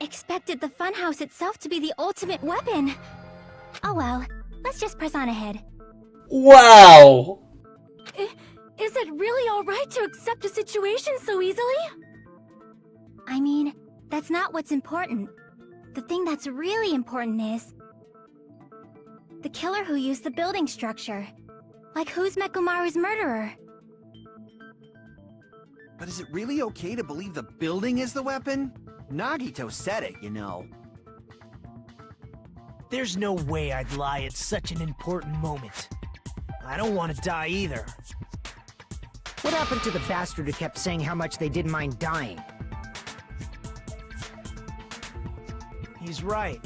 expected the Funhouse itself to be the ultimate weapon. Oh well, let's just press on ahead. Wow! Is it really alright to accept a situation so easily? I mean, that's not what's important. The thing that's really important is the killer who used the building structure. Like, who's Mechamaru's murderer? But is it really okay to believe the building is the weapon? Nagito said it, you know. There's no way I'd lie at such an important moment. I don't want to die either. What happened to the bastard who kept saying how much they didn't mind dying? He's right.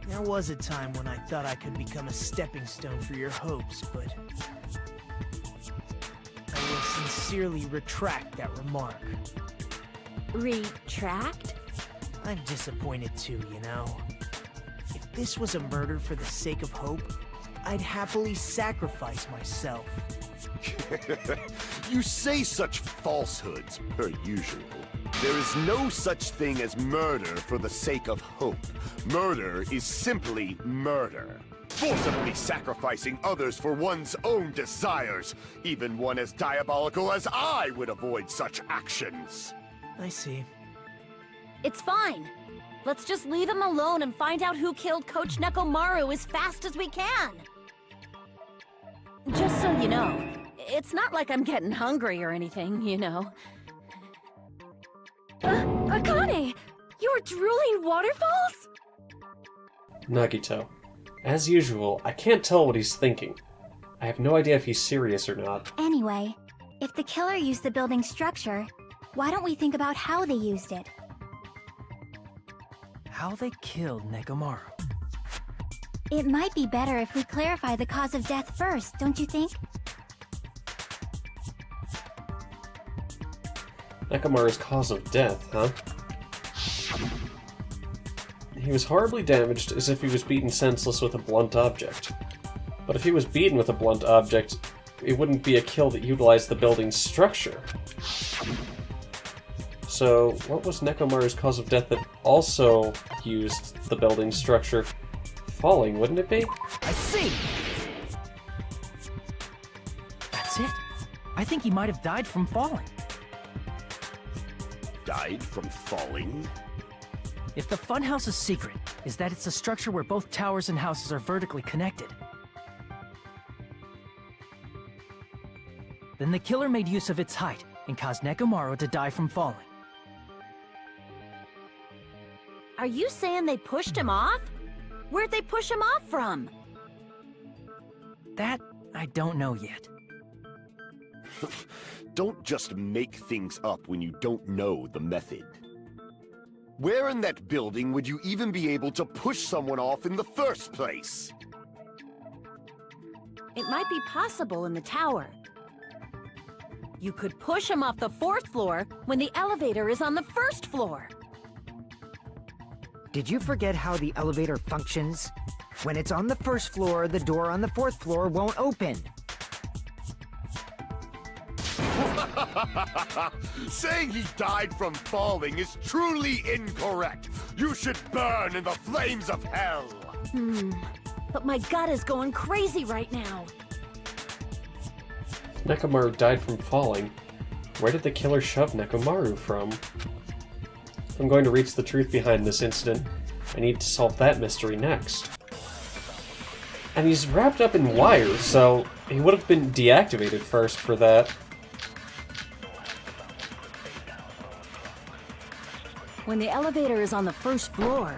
There was a time when I thought I could become a stepping stone for your hopes, but I will sincerely retract that remark. Retract? I'm disappointed too, you know. If this was a murder for the sake of hope, I'd happily sacrifice myself. You say such falsehoods, per usual. There is no such thing as murder for the sake of hope. Murder is simply murder. Forcibly sacrificing others for one's own desires. Even one as diabolical as I would avoid such actions. I see. It's fine. Let's just leave him alone and find out who killed Coach Nekomaru as fast as we can. Just so you know, it's not like I'm getting hungry or anything, you know. Akane! You were drooling waterfalls? Nagito. As usual, I can't tell what he's thinking. I have no idea if he's serious or not. Anyway, if the killer used the building structure, why don't we think about how they used it? How they killed Nekomaru. It might be better if we clarify the cause of death first, don't you think? Nekomaru's cause of death, huh? He was horribly damaged as if he was beaten senseless with a blunt object. But if he was beaten with a blunt object, it wouldn't be a kill that utilized the building's structure. So, what was Nekomaru's cause of death that also used the building's structure? Falling, wouldn't it be? I see! That's it? I think he might have died from falling. Died from falling? If the Funhouse's secret is that it's a structure where both towers and houses are vertically connected, then the killer made use of its height and caused Nekomaru to die from falling. Are you saying they pushed him off? Where'd they push him off from? That, I don't know yet. Don't just make things up when you don't know the method. Where in that building would you even be able to push someone off in the first place? It might be possible in the tower. You could push him off the 4th floor when the elevator is on the 1st floor. Did you forget how the elevator functions? When it's on the 1st floor, the door on the 4th floor won't open. Saying he died from falling is truly incorrect. You should burn in the flames of hell. But my gut is going crazy right now. Nekomaru died from falling. Where did the killer shove Nekomaru from? If I'm going to reach the truth behind this incident, I need to solve that mystery next. And he's wrapped up in wires, so he would have been deactivated first for that. When the elevator is on the 1st floor,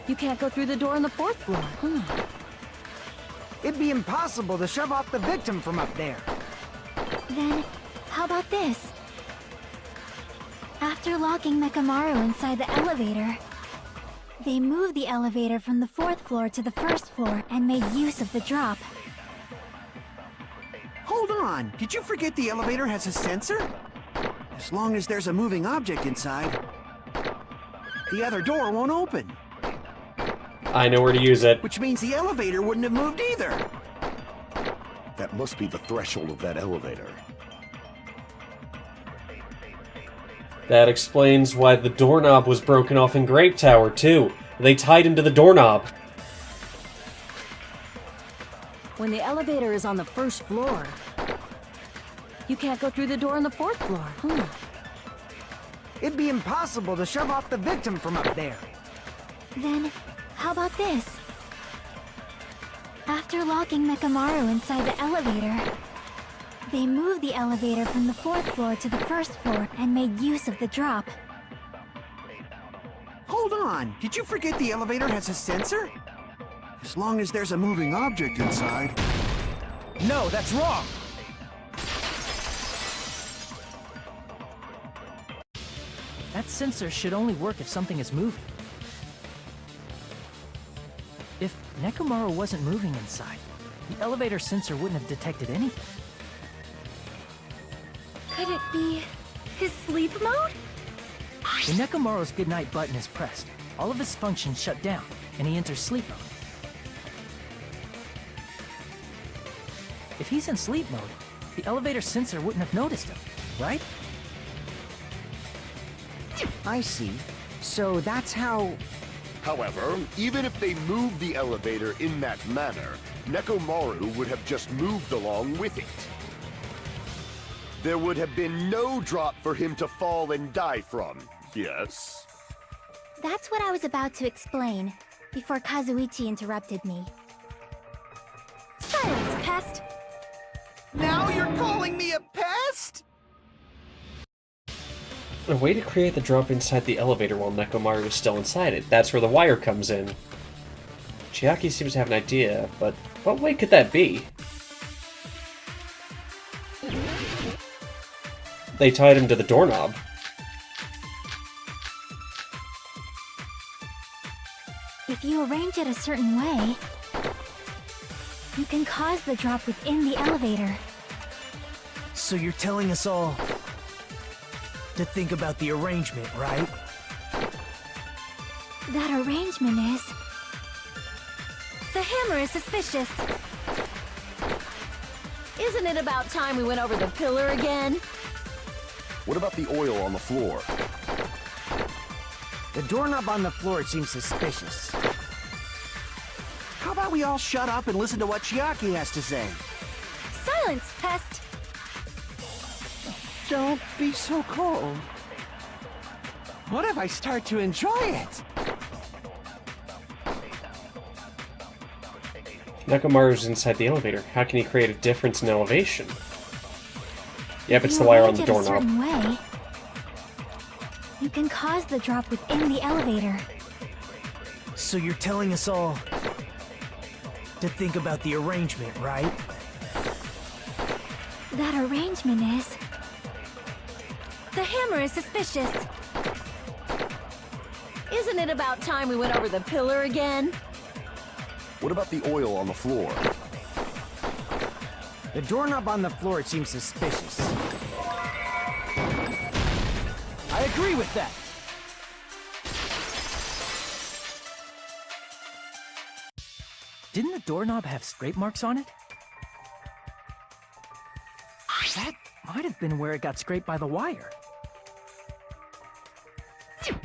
you can't go through the door on the 4th floor. It'd be impossible to shove off the victim from up there. Then, how about this? After locking Mechamaru inside the elevator, they moved the elevator from the 4th floor to the 1st floor and made use of the drop. Hold on! Did you forget the elevator has a sensor? As long as there's a moving object inside, the other door won't open. I know where to use it. Which means the elevator wouldn't have moved either. That must be the threshold of that elevator. That explains why the doorknob was broken off in Grape Tower, too. They tied him to the doorknob. When the elevator is on the first floor, you can't go through the door on the fourth floor. It'd be impossible to shove off the victim from up there. Then, how about this? After locking Mekamaru inside the elevator, they moved the elevator from the fourth floor to the first floor and made use of the drop. Hold on, did you forget the elevator has a sensor? As long as there's a moving object inside. No, that's wrong! That sensor should only work if something is moving. If Nekomaru wasn't moving inside, the elevator sensor wouldn't have detected anything. Could it be his sleep mode? When Nekomaru's goodnight button is pressed, all of his functions shut down, and he enters sleep mode. If he's in sleep mode, the elevator sensor wouldn't have noticed him, right? I see. So that's how... However, even if they moved the elevator in that manner, Nekomaru would have just moved along with it. There would have been no drop for him to fall and die from, yes? That's what I was about to explain, before Kazuichi interrupted me. Silence, pest! Now you're calling me a pest? A way to create the drop inside the elevator while Nekomaru is still inside it. That's where the wire comes in. Chiaki seems to have an idea, but what way could that be? They tied him to the doorknob. If you arrange it a certain way, you can cause the drop within the elevator. So you're telling us all to think about the arrangement, right? That arrangement is... The hammer is suspicious. Isn't it about time we went over the pillar again? What about the oil on the floor? The doorknob on the floor seems suspicious. How about we all shut up and listen to what Chiaki has to say? Silence, pest! Don't be so cold. What if I start to enjoy it? Nekomaru's inside the elevator. How can he create a difference in elevation? Yep, it's If the you wire on arrange the it a doorknob. certain way, you can cause the drop within the elevator. So you're telling us all to think about the arrangement, right? That arrangement is... The hammer is suspicious. Isn't it about time we went over the pillar again? What about the oil on the floor? The doorknob on the floor seems suspicious. I agree with that. Didn't the doorknob have scrape marks on it? That might have been where it got scraped by the wire.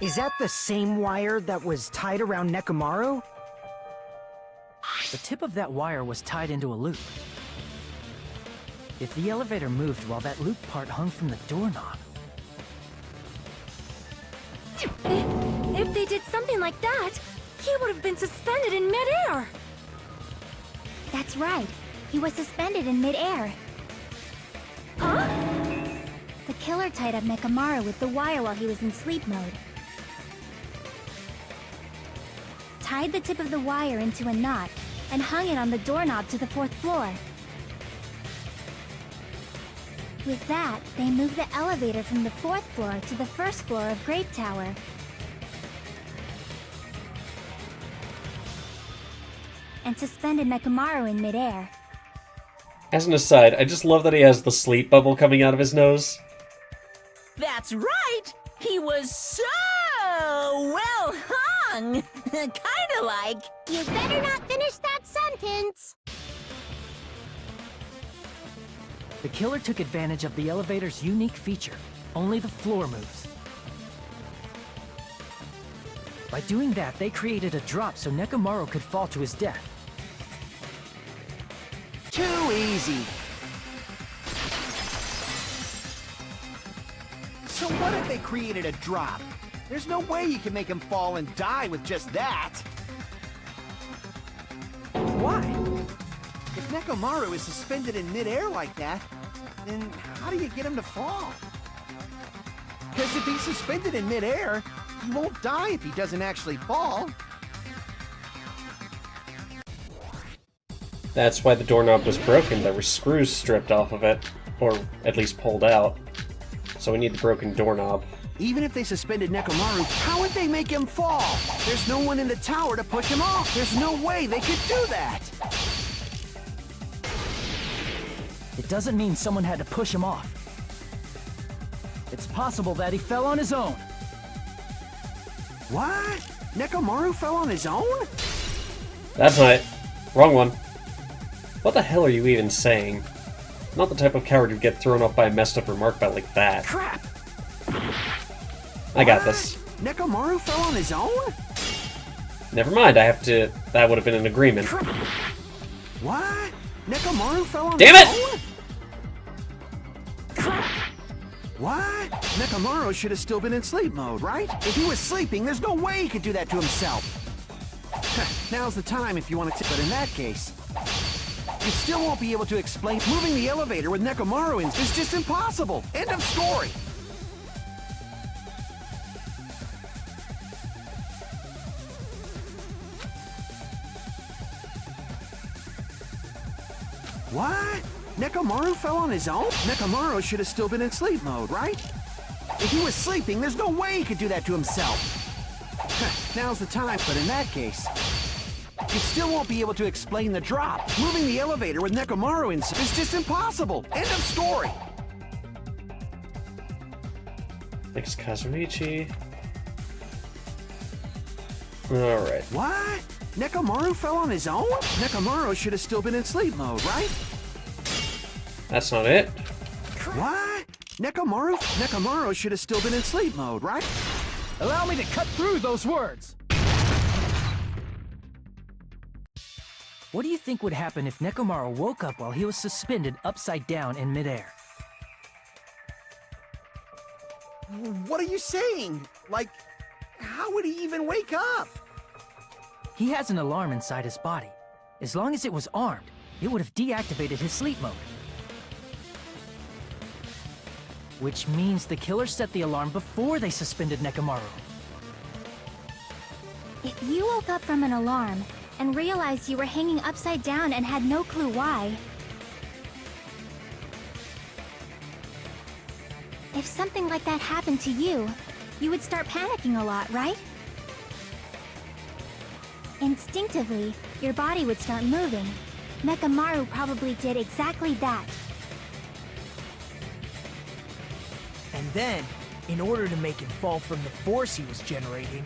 Is that the same wire that was tied around Nekomaru? The tip of that wire was tied into a loop. If the elevator moved while that loop part hung from the doorknob... If they did something like that, he would have been suspended in midair! That's right. He was suspended in midair. Huh? The killer tied up Mekamaru with the wire while he was in sleep mode. Tied the tip of the wire into a knot and hung it on the doorknob to the fourth floor. With that, they moved the elevator from the fourth floor to the first floor of Grape Tower. And suspended Mekamaru in midair. As an aside, I just love that he has the sleep bubble coming out of his nose. That's right! He was so well hung! Kinda like... You better not finish that sentence! The killer took advantage of the elevator's unique feature. Only the floor moves. By doing that, they created a drop so Nekomaru could fall to his death. Too easy. So what if they created a drop? There's no way you can make him fall and die with just that. Why? If Nekomaru is suspended in midair like that, then how do you get him to fall? Because if he's suspended in midair, he won't die if he doesn't actually fall. That's why the doorknob was broken. There were screws stripped off of it, or at least pulled out. So we need the broken doorknob. Even if they suspended Nekomaru, how would they make him fall? There's no one in the tower to push him off. There's no way they could do that. It doesn't mean someone had to push him off. It's possible that he fell on his own. What? Nekomaru fell on his own? That's not it. Wrong one. What the hell are you even saying? Not the type of coward who'd get thrown off by a messed up remark by like that. Crap! I got this. Nekomaru fell on his own? Never mind, I have to... That would have been an agreement. What? Nekomaru fell on Damn his it! own? What? Nekomaru should have still been in sleep mode, right? If he was sleeping, there's no way he could do that to himself. Now's the time if you want to... But in that case, you still won't be able to explain... Moving the elevator with Nekomaru in is just impossible. End of story. What? Nekomaru fell on his own? Nekomaru should have still been in sleep mode, right? If he was sleeping, there's no way he could do that to himself. Now's the time, but in that case, you still won't be able to explain the drop. Moving the elevator with Nekomaru in is just impossible. End of story. Thanks, Kazuichi. Alright. What? Nekomaru fell on his own? Nekomaru should have still been in sleep mode, right? That's not it. What? Nekomaru should have still been in sleep mode, right? Allow me to cut through those words! What do you think would happen if Nekomaru woke up while he was suspended upside down in midair? What are you saying? Like, how would he even wake up? He has an alarm inside his body. As long as it was armed, it would have deactivated his sleep mode. Which means the killer set the alarm before they suspended Nekomaru. If you woke up from an alarm and realized you were hanging upside down and had no clue why... If something like that happened to you, you would start panicking a lot, right? Instinctively, your body would start moving. Nekomaru probably did exactly that. And then, in order to make him fall from the force he was generating,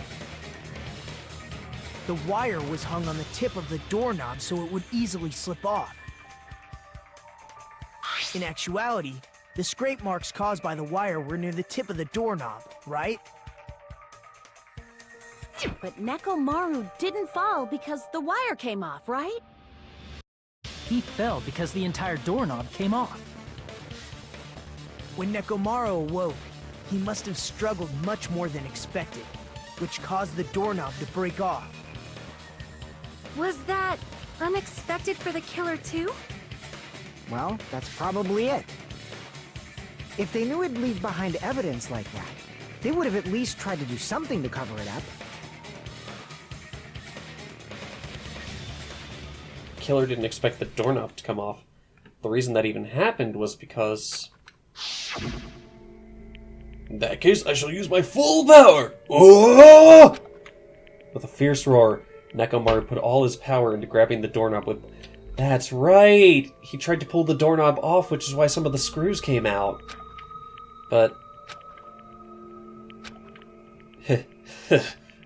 the wire was hung on the tip of the doorknob so it would easily slip off. In actuality, the scrape marks caused by the wire were near the tip of the doorknob, right? But Nekomaru didn't fall because the wire came off, right? He fell because the entire doorknob came off. When Nekomaru awoke, he must have struggled much more than expected, which caused the doorknob to break off. Was that unexpected for the killer too? Well, that's probably it. If they knew it'd leave behind evidence like that, they would have at least tried to do something to cover it up. Killer didn't expect the doorknob to come off. The reason that even happened was because... In that case, I shall use my full power! Oh! With a fierce roar, Nekomaru put all his power into grabbing the doorknob with... That's right! He tried to pull the doorknob off, which is why some of the screws came out. But...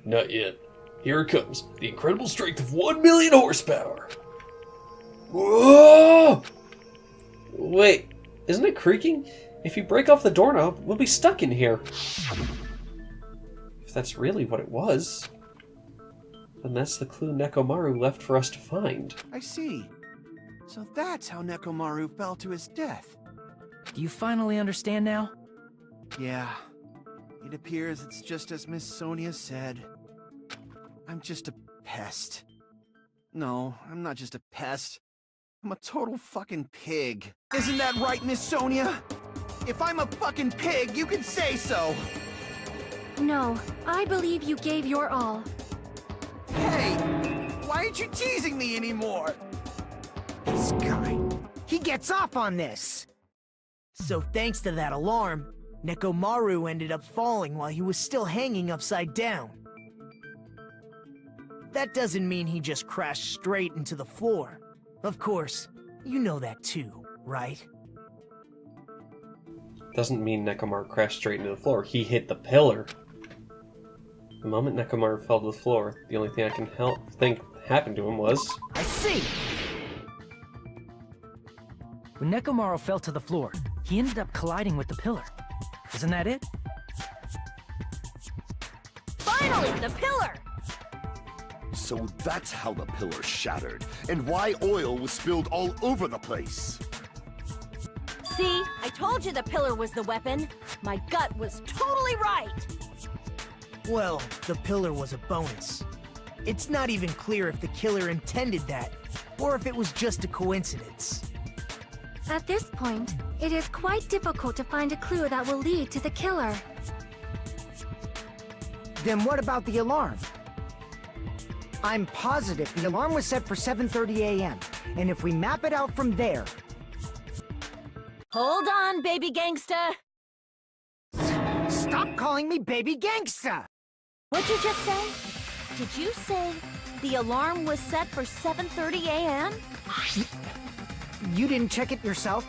Not yet. Here it comes. The incredible strength of 1 million horsepower! Whoa! Wait, isn't it creaking? If you break off the doorknob, we'll be stuck in here. If that's really what it was. And that's the clue Nekomaru left for us to find. I see. So that's how Nekomaru fell to his death. Do you finally understand now? Yeah. It appears it's just as Miss Sonia said. I'm just a pest. No, I'm not just a pest. I'm a total fucking pig. Isn't that right, Miss Sonia? If I'm a fucking pig, you can say so! No, I believe you gave your all. Hey! Why aren't you teasing me anymore? This guy, he gets off on this. So thanks to that alarm, Nekomaru ended up falling while he was still hanging upside down. That doesn't mean he just crashed straight into the floor. Of course, you know that too, right? Doesn't mean Nekomaru crashed straight into the floor. He hit the pillar. The moment Nekomaru fell to the floor, the only thing I can think happened to him was... I see. When Nekomaru fell to the floor, he ended up colliding with the pillar. Isn't that it? Finally, the pillar! So that's how the pillar shattered, and why oil was spilled all over the place. See, I told you the pillar was the weapon. My gut was totally right. Well, the pillar was a bonus. It's not even clear if the killer intended that, or if it was just a coincidence. At this point, it is quite difficult to find a clue that will lead to the killer. Then what about the alarm? I'm positive the alarm was set for 7:30 a.m. And if we map it out from there... Hold on, baby gangsta. Stop calling me baby gangsta! What'd you just say? Did you say the alarm was set for 7:30 a.m.? You didn't check it yourself?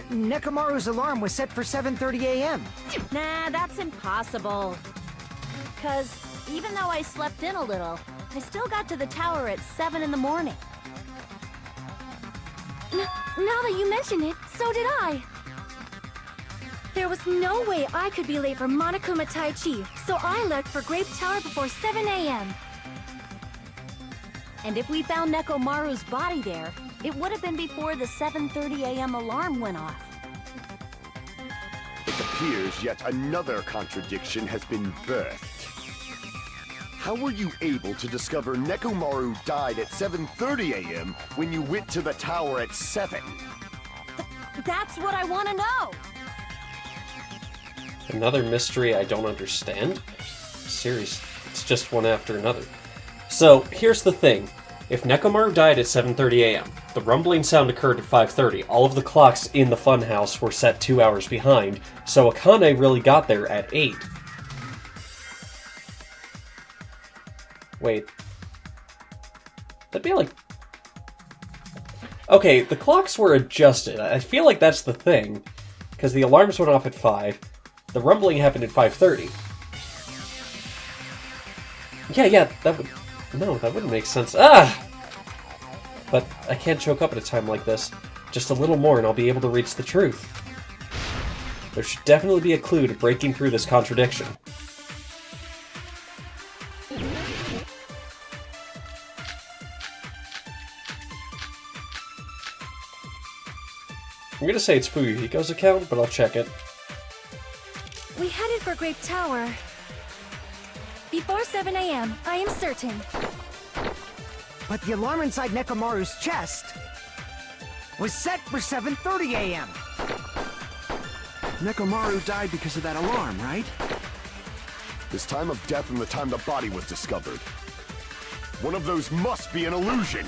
Nekomaru's alarm was set for 7:30 a.m. Nah, that's impossible. 'Cause even though I slept in a little, I still got to the tower at 7 in the morning. Now that you mention it, so did I. There was no way I could be late for Monokuma Tai Chi, so I left for Grape Tower before 7 a.m. And if we found Nekomaru's body there, it would have been before the 7:30 a.m. alarm went off. It appears yet another contradiction has been birthed. How were you able to discover Nekomaru died at 7:30 a.m. when you went to the tower at 7? That's what I want to know! Another mystery I don't understand? Seriously, it's just one after another. So, here's the thing. If Nekomaru died at 7:30 a.m., the rumbling sound occurred at 5:30. All of the clocks in the Funhouse were set 2 hours behind, so Akane really got there at 8. Wait. That'd be like... Okay, the clocks were adjusted. I feel like that's the thing, because the alarms went off at 5. The rumbling happened at 5:30. Yeah, that would... No, that wouldn't make sense. Ah! But I can't choke up at a time like this. Just a little more and I'll be able to reach the truth. There should definitely be a clue to breaking through this contradiction. I'm gonna say it's Fuyuhiko's account, but I'll check it. We headed for Grape Tower. Before 7 a.m., I am certain. But the alarm inside Nekomaru's chest was set for 7:30 a.m. Nekomaru died because of that alarm, right? This time of death and the time the body was discovered. One of those must be an illusion.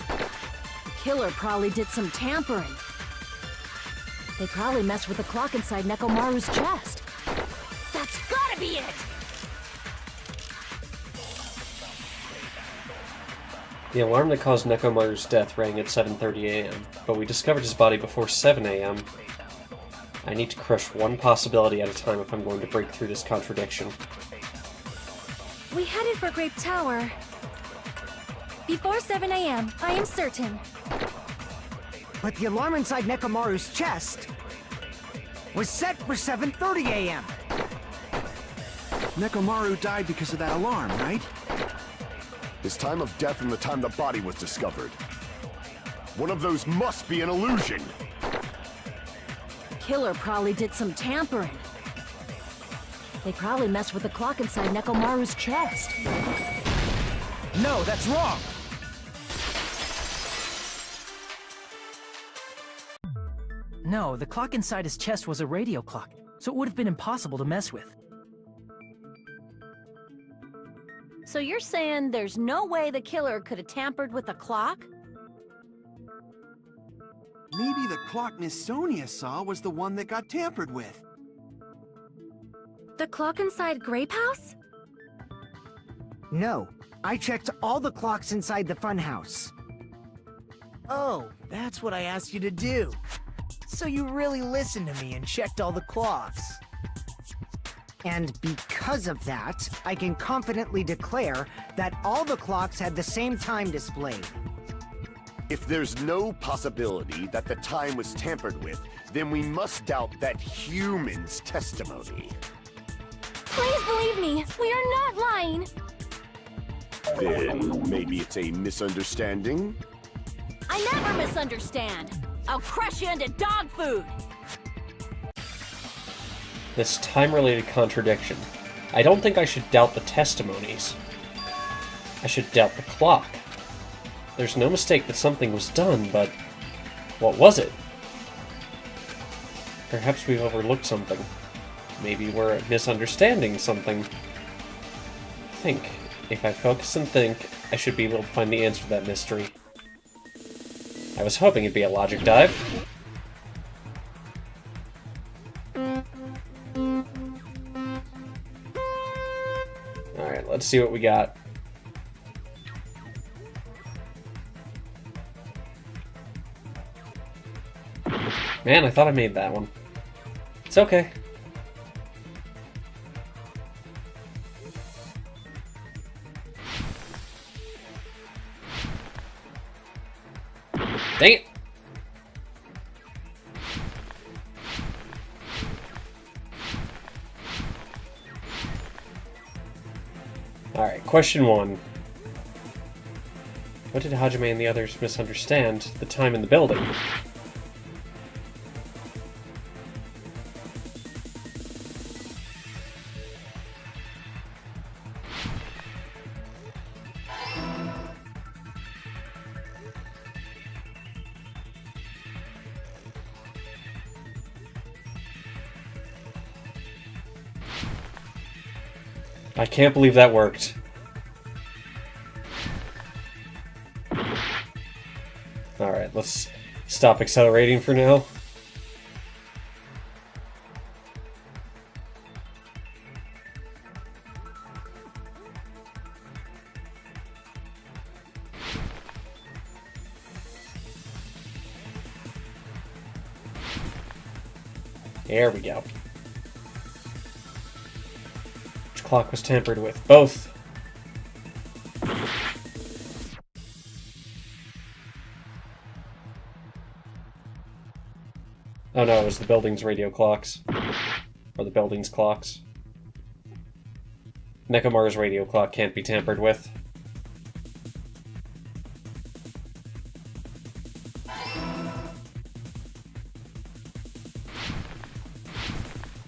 The killer probably did some tampering. They probably messed with the clock inside Nekomaru's chest. That's gotta be it! The alarm that caused Nekomaru's death rang at 7:30 a.m., but we discovered his body before 7 a.m. I need to crush one possibility at a time if I'm going to break through this contradiction. We headed for Grape Tower. Before 7 a.m., I am certain. But the alarm inside Nekomaru's chest was set for 7:30 a.m. Nekomaru died because of that alarm, right? His time of death and the time the body was discovered. One of those must be an illusion. Killer probably did some tampering. They probably messed with the clock inside Nekomaru's chest. No, that's wrong! No, the clock inside his chest was a radio clock, so it would have been impossible to mess with. So you're saying there's no way the killer could have tampered with the clock? Maybe the clock Miss Sonia saw was the one that got tampered with. The clock inside Grape House? No, I checked all the clocks inside the Funhouse. Oh, that's what I asked you to do. So you really listened to me and checked all the clocks. And because of that, I can confidently declare that all the clocks had the same time displayed. If there's no possibility that the time was tampered with, then we must doubt that human's testimony. Please believe me, we are not lying. Then maybe it's a misunderstanding? I never misunderstand. I'll crush you into dog food. This time-related contradiction. I don't think I should doubt the testimonies. I should doubt the clock. There's no mistake that something was done, but what was it? Perhaps we've overlooked something. Maybe we're misunderstanding something. I think, if I focus and think, I should be able to find the answer to that mystery. I was hoping it'd be a logic dive. Alright, let's see what we got. Man, I thought I made that one. It's okay. Dang it! Alright, question 1. What did Hajime and the others misunderstand the time in the building? I can't believe that worked. Alright, let's stop accelerating for now. There we go. Which clock was tampered with? Both. Oh no, it was the building's radio clocks. Or the building's clocks. Nekomaru's radio clock can't be tampered with.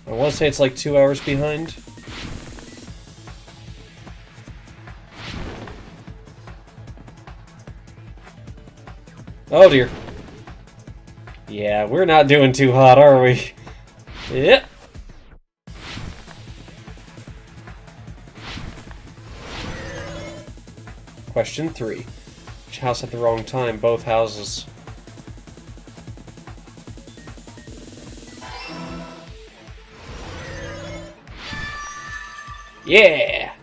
I want to say it's like 2 hours behind. Oh dear. Yeah, we're not doing too hot, are we? Yep. Question 3. Which house at the wrong time? Both houses. Yeah!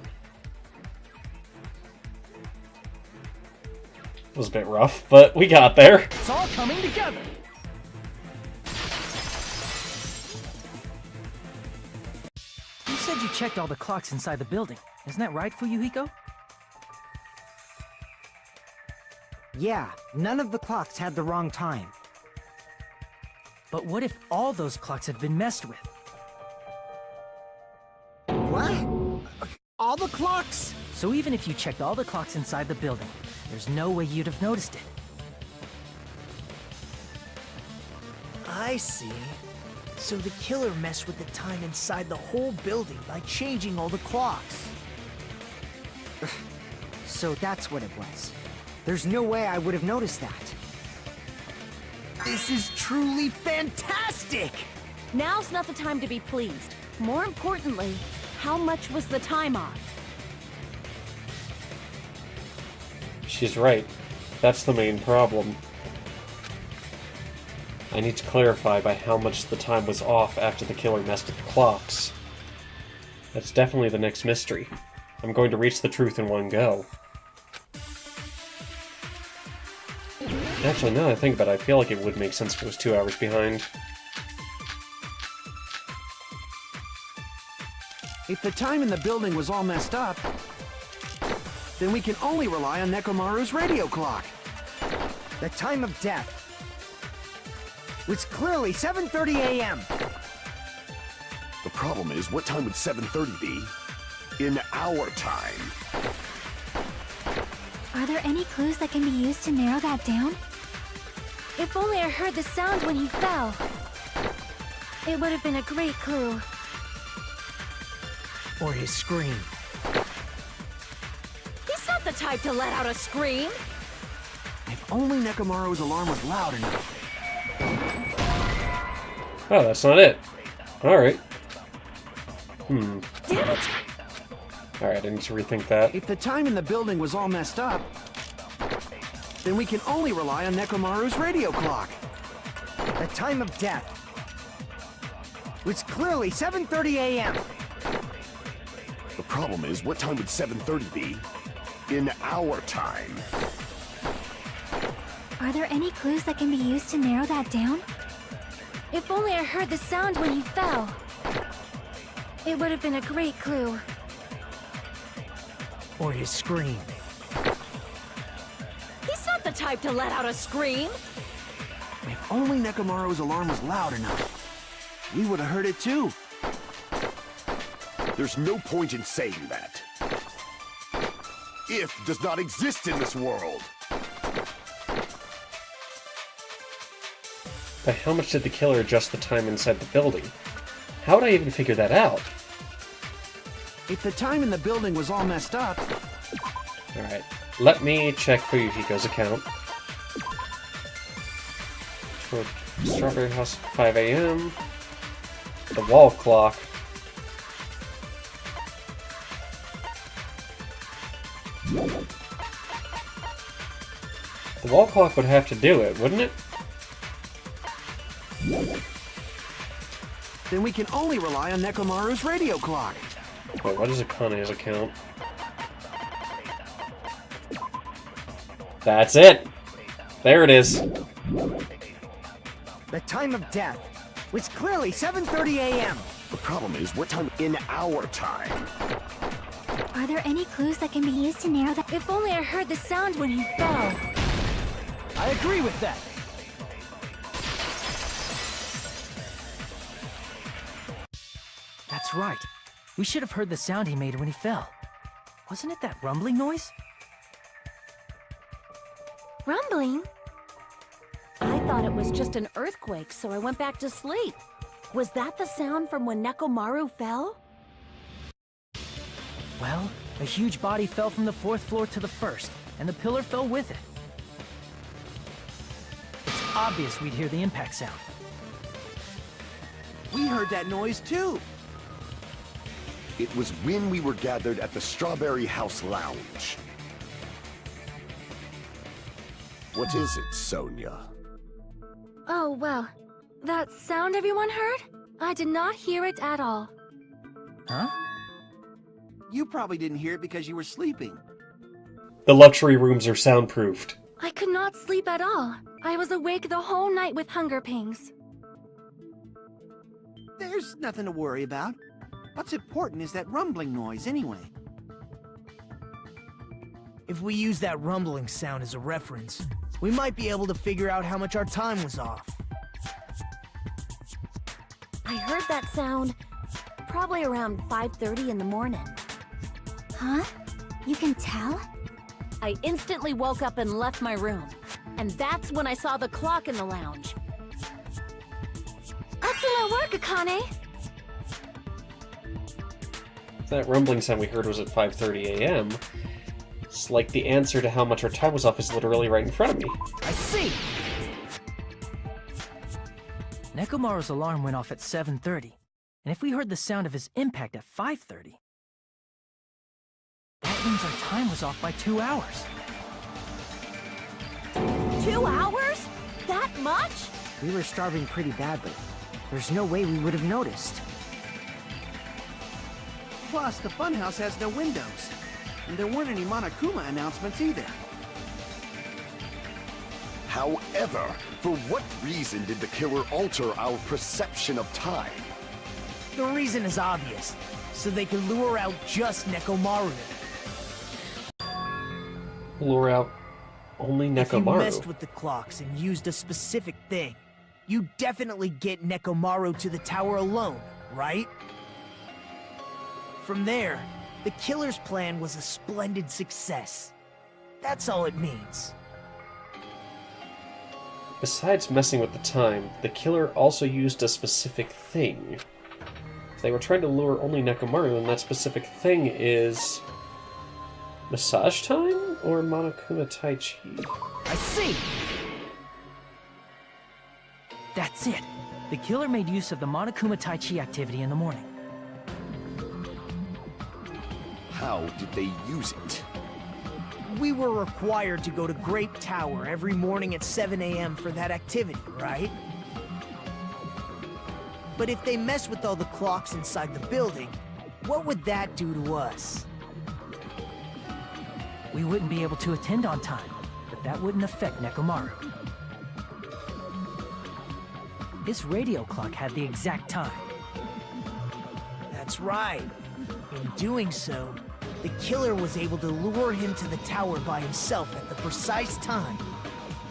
It was a bit rough, but we got there. It's all coming together! You said you checked all the clocks inside the building. Isn't that right, Fuyuhiko? Yeah, none of the clocks had the wrong time. But what if all those clocks have been messed with? What? All the clocks? So even if you checked all the clocks inside the building, there's no way you'd have noticed it. I see. So the killer messed with the time inside the whole building by changing all the clocks. So that's what it was. There's no way I would have noticed that. This is truly fantastic! Now's not the time to be pleased. More importantly, how much was the time off? She's right. That's the main problem. I need to clarify by how much the time was off after the killer messed with the clocks. That's definitely the next mystery. I'm going to reach the truth in one go. Actually, now that I think about it, I feel like it would make sense if it was 2 hours behind. If the time in the building was all messed up, then we can only rely on Nekomaru's radio clock. The time of death was clearly 7:30 a.m. The problem is, what time would 7:30 be in our time? Are there any clues that can be used to narrow that down? If only I heard the sound when he fell. It would have been a great clue. Or his scream. He's not the type to let out a scream. If only Nekomaru's alarm was loud enough. Oh, that's not it. Alright. Damn it! Alright, I need to rethink that. If the time in the building was all messed up, then we can only rely on Nekomaru's radio clock. The time of death was clearly 7:30 a.m. The problem is, what time would 7:30 be in our time? Are there any clues that can be used to narrow that down? If only I heard the sound when he fell. It would have been a great clue. Or his scream. He's not the type to let out a scream. If only Nekomaru's alarm was loud enough, we would have heard it too. There's no point in saying that. If does not exist in this world. But how much did the killer adjust the time inside the building? How would I even figure that out? If the time in the building was all messed up, Alright, let me check for Yuhiko's account. For Strawberry House at 5 a.m. The wall clock. The wall clock would have to do it, wouldn't it? then we can only rely on Nekomaru's radio clock. Wait, what is Akane's account? That's it! There it is. The time of death was clearly 7:30 a.m. The problem is, what time in our time? Are there any clues that can be used to narrow that? If only I heard the sound when he fell. I agree with that. That's right. We should have heard the sound he made when he fell. Wasn't it that rumbling noise? Rumbling? I thought it was just an earthquake, so I went back to sleep. Was that the sound from when Nekomaru fell? Well, a huge body fell from the 4th floor to the 1st, and the pillar fell with it. It's obvious we'd hear the impact sound. We heard that noise too. It was when we were gathered at the Strawberry House Lounge. What is it, Sonia? Oh, well. That sound everyone heard? I did not hear it at all. Huh? You probably didn't hear it because you were sleeping. The luxury rooms are soundproofed. I could not sleep at all. I was awake the whole night with hunger pangs. There's nothing to worry about. What's important is that rumbling noise anyway. If we use that rumbling sound as a reference, we might be able to figure out how much our time was off. I heard that sound probably around 5:30 in the morning. Huh? You can tell? I instantly woke up and left my room. And that's when I saw the clock in the lounge. Excellent work, Akane! That rumbling sound we heard was at 5:30 a.m. It's like the answer to how much our time was off is literally right in front of me. I see! Nekomaru's alarm went off at 7:30, and if we heard the sound of his impact at 5:30, that means our time was off by 2 hours. 2 hours? That much? We were starving pretty badly. There's no way we would have noticed. Plus, the Funhouse has no windows. And there weren't any Monokuma announcements either. However, for what reason did the killer alter our perception of time? The reason is obvious. So they can lure out just Nekomaru. Lure out only If you Nekomaru. messed with the clocks and used a specific thing, you definitely get Nekomaru to the tower alone, right? From there, the killer's plan was a splendid success. That's all it means. Besides messing with the time, the killer also used a specific thing. If they were trying to lure only Nekomaru, then that specific thing is... massage time? Or Monokuma Tai Chi? I see! That's it. The killer made use of the Monokuma Tai Chi activity in the morning. How did they use it? We were required to go to Great Tower every morning at 7 a.m. for that activity, right? But if they mess with all the clocks inside the building, what would that do to us? We wouldn't be able to attend on time, but that wouldn't affect Nekomaru. His radio clock had the exact time. That's right. In doing so, the killer was able to lure him to the tower by himself at the precise time.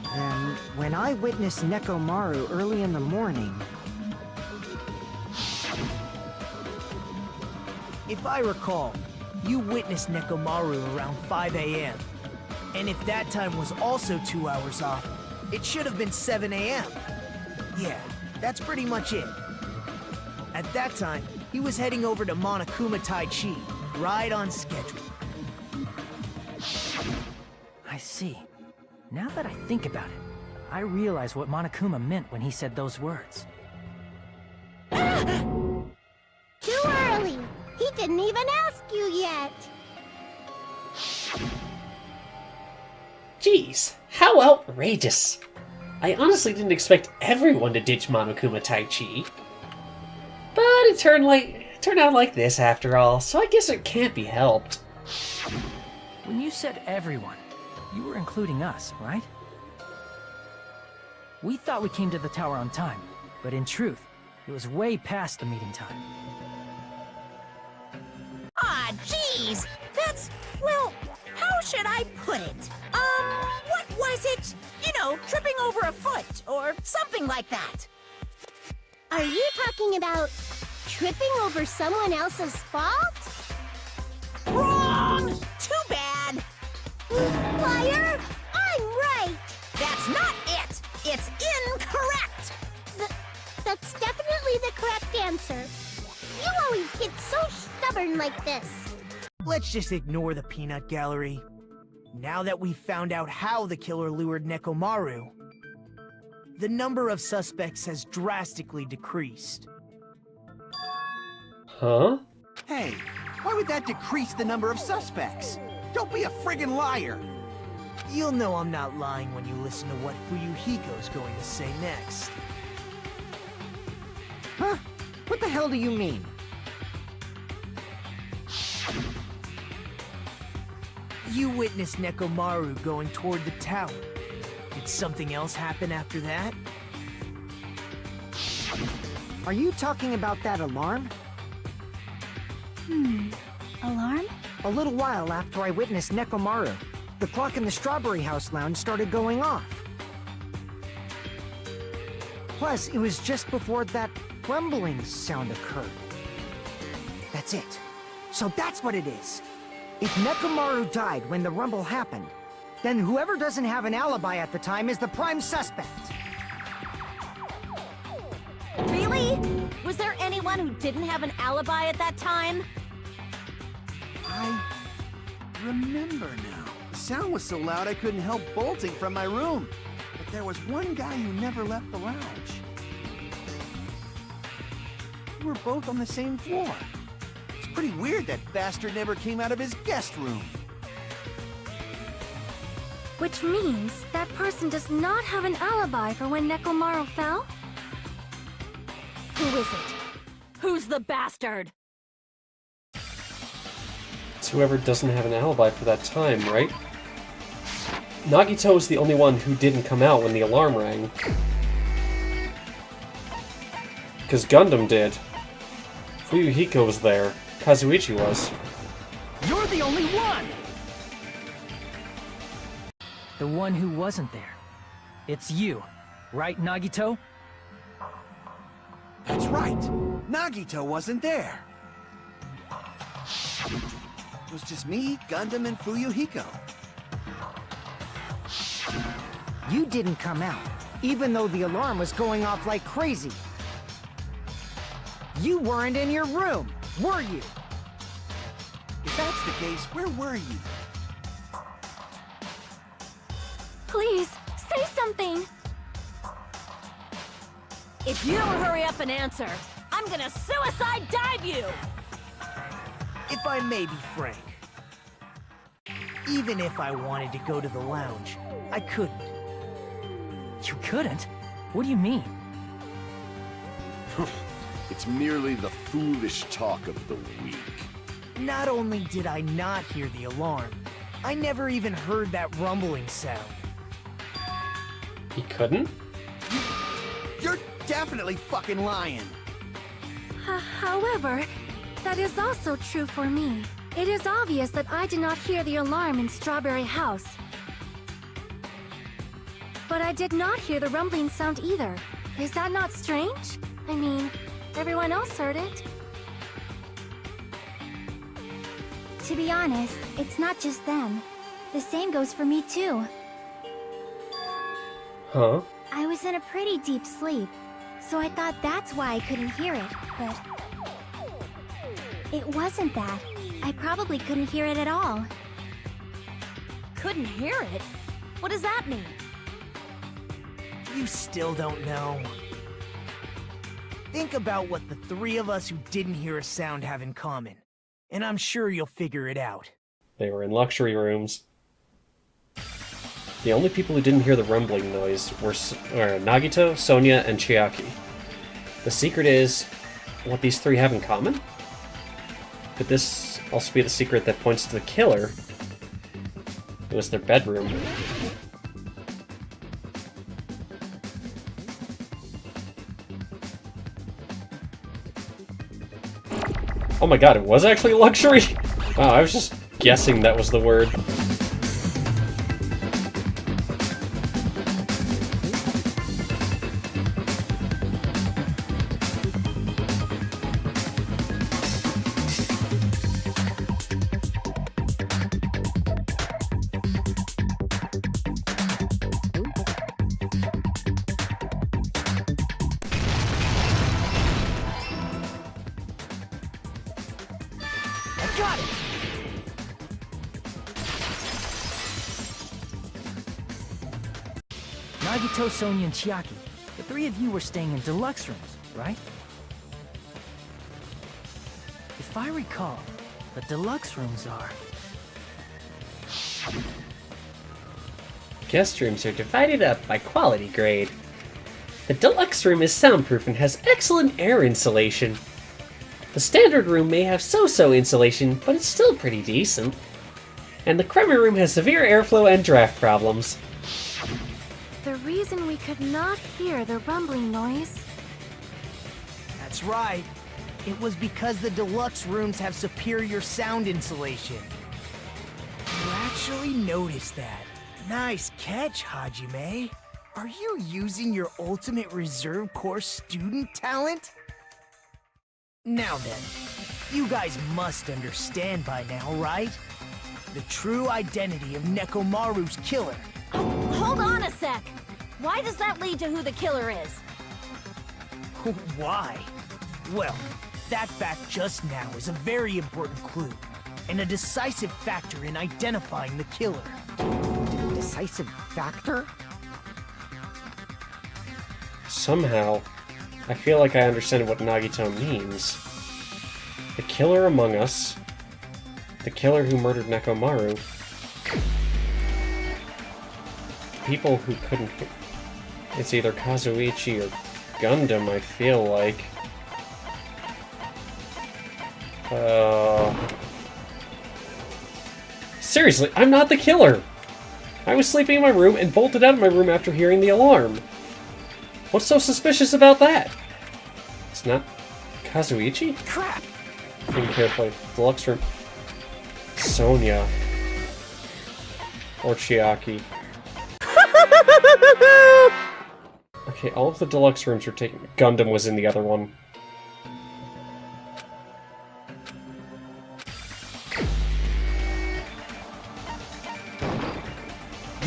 Then, when I witnessed Nekomaru early in the morning... If I recall, you witnessed Nekomaru around 5 a.m. And if that time was also 2 hours off, it should have been 7 a.m. Yeah, that's pretty much it. At that time, he was heading over to Monokuma Tai Chi, right on schedule. I see. Now that I think about it, I realize what Monokuma meant when he said those words. Too early! He didn't even ask you yet! Jeez, how outrageous! I honestly didn't expect everyone to ditch Monokuma Tai Chi. But it turned out like this after all, so I guess it can't be helped. When you said everyone, you were including us, right? We thought we came to the tower on time, but in truth, it was way past the meeting time. Ah, jeez! That's, well, how should I put it? What was it? You know, tripping over a foot, or something like that. Are you talking about tripping over someone else's fault? Wrong! Too bad! Liar! I'm right! That's not it! It's incorrect! That's definitely the correct answer. You always get so stubborn like this. Let's just ignore the peanut gallery. Now that we've found out how the killer lured Nekomaru, the number of suspects has drastically decreased. Huh? Hey, why would that decrease the number of suspects? Don't be a friggin' liar! You'll know I'm not lying when you listen to what Fuyuhiko's going to say next. Huh? What the hell do you mean? You witnessed Nekomaru going toward the tower. Did something else happen after that? Are you talking about that alarm? Alarm? A little while after I witnessed Nekomaru, the clock in the Strawberry House lounge started going off. Plus, it was just before that rumbling sound occurred. That's it. So that's what it is. If Nekomaru died when the rumble happened, then whoever doesn't have an alibi at the time is the prime suspect. Really? Was there anyone who didn't have an alibi at that time? I remember now. The sound was so loud I couldn't help bolting from my room. But there was one guy who never left the lounge. We were both on the same floor. It's pretty weird that bastard never came out of his guest room. Which means that person does not have an alibi for when Nekomaru fell? Who is it? Who's the bastard? It's whoever doesn't have an alibi for that time, right? Nagito is the only one who didn't come out when the alarm rang. Because Gundam did. Fuyuhiko was there. Kazuichi was. You're the only one! The one who wasn't there. It's you, right, Nagito? That's right. Nagito wasn't there. It was just me, Gundam, and Fuyuhiko. You didn't come out, even though the alarm was going off like crazy. You weren't in your room, were you? If that's the case, where were you? Please, say something! If you don't hurry up and answer, I'm gonna suicide dive you! If I may be frank, even if I wanted to go to the lounge, I couldn't. You couldn't? What do you mean? It's merely the foolish talk of the weak. Not only did I not hear the alarm, I never even heard that rumbling sound. He couldn't? You're definitely fucking lying. However, that is also true for me. It is obvious that I did not hear the alarm in Strawberry House. But I did not hear the rumbling sound either. Is that not strange? I mean, everyone else heard it. To be honest, it's not just them. The same goes for me too. Huh? I was in a pretty deep sleep, so I thought that's why I couldn't hear it, but... It wasn't that. I probably couldn't hear it at all. Couldn't hear it? What does that mean? You still don't know. Think about what the three of us who didn't hear a sound have in common, and I'm sure you'll figure it out. They were in luxury rooms. The only people who didn't hear the rumbling noise were Nagito, Sonia, and Chiaki. The secret is what these three have in common? Could this also be the secret that points to the killer? It was their bedroom. Oh my god, it was actually luxury? Wow, I was just guessing that was the word. Got it! Nagito, Sonia, and Chiaki. The three of you were staying in deluxe rooms, right? If I recall, the deluxe rooms are... Guest rooms are divided up by quality grade. The deluxe room is soundproof and has excellent air insulation. The standard room may have so-so insulation, but it's still pretty decent. And the creme room has severe airflow and draft problems. The reason we could not hear the rumbling noise... That's right. It was because the deluxe rooms have superior sound insulation. You actually noticed that. Nice catch, Hajime. Are you using your ultimate reserve corps student talent? Now then, You guys must understand by now, right? The true identity of Nekomaru's killer. Hold on a sec. Why does that lead to who the killer is? Why? Well, that fact just now is a very important clue, and a decisive factor in identifying the killer. Decisive factor? Somehow, I feel like I understand what Nagito means. The killer among us, the killer who murdered Nekomaru, people who couldn't... It's either Kazuichi or Gundam, I feel like. Seriously, I'm not the killer! I was sleeping in my room and bolted out of my room after hearing the alarm. What's so suspicious about that? It's not Kazuichi? Crap! Think carefully. Deluxe room. Sonia. Or Chiaki. Okay, all of the deluxe rooms were taken. Gundam was in the other one.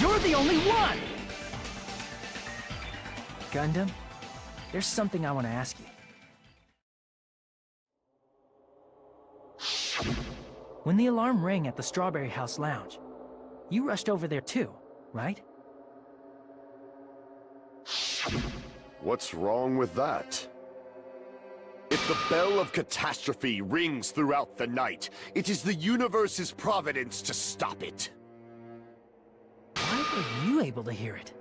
You're the only one! Gundam, there's something I want to ask you. When the alarm rang at the Strawberry House Lounge, you rushed over there too, right? What's wrong with that? If the bell of catastrophe rings throughout the night, it is the universe's providence to stop it. Why were you able to hear it?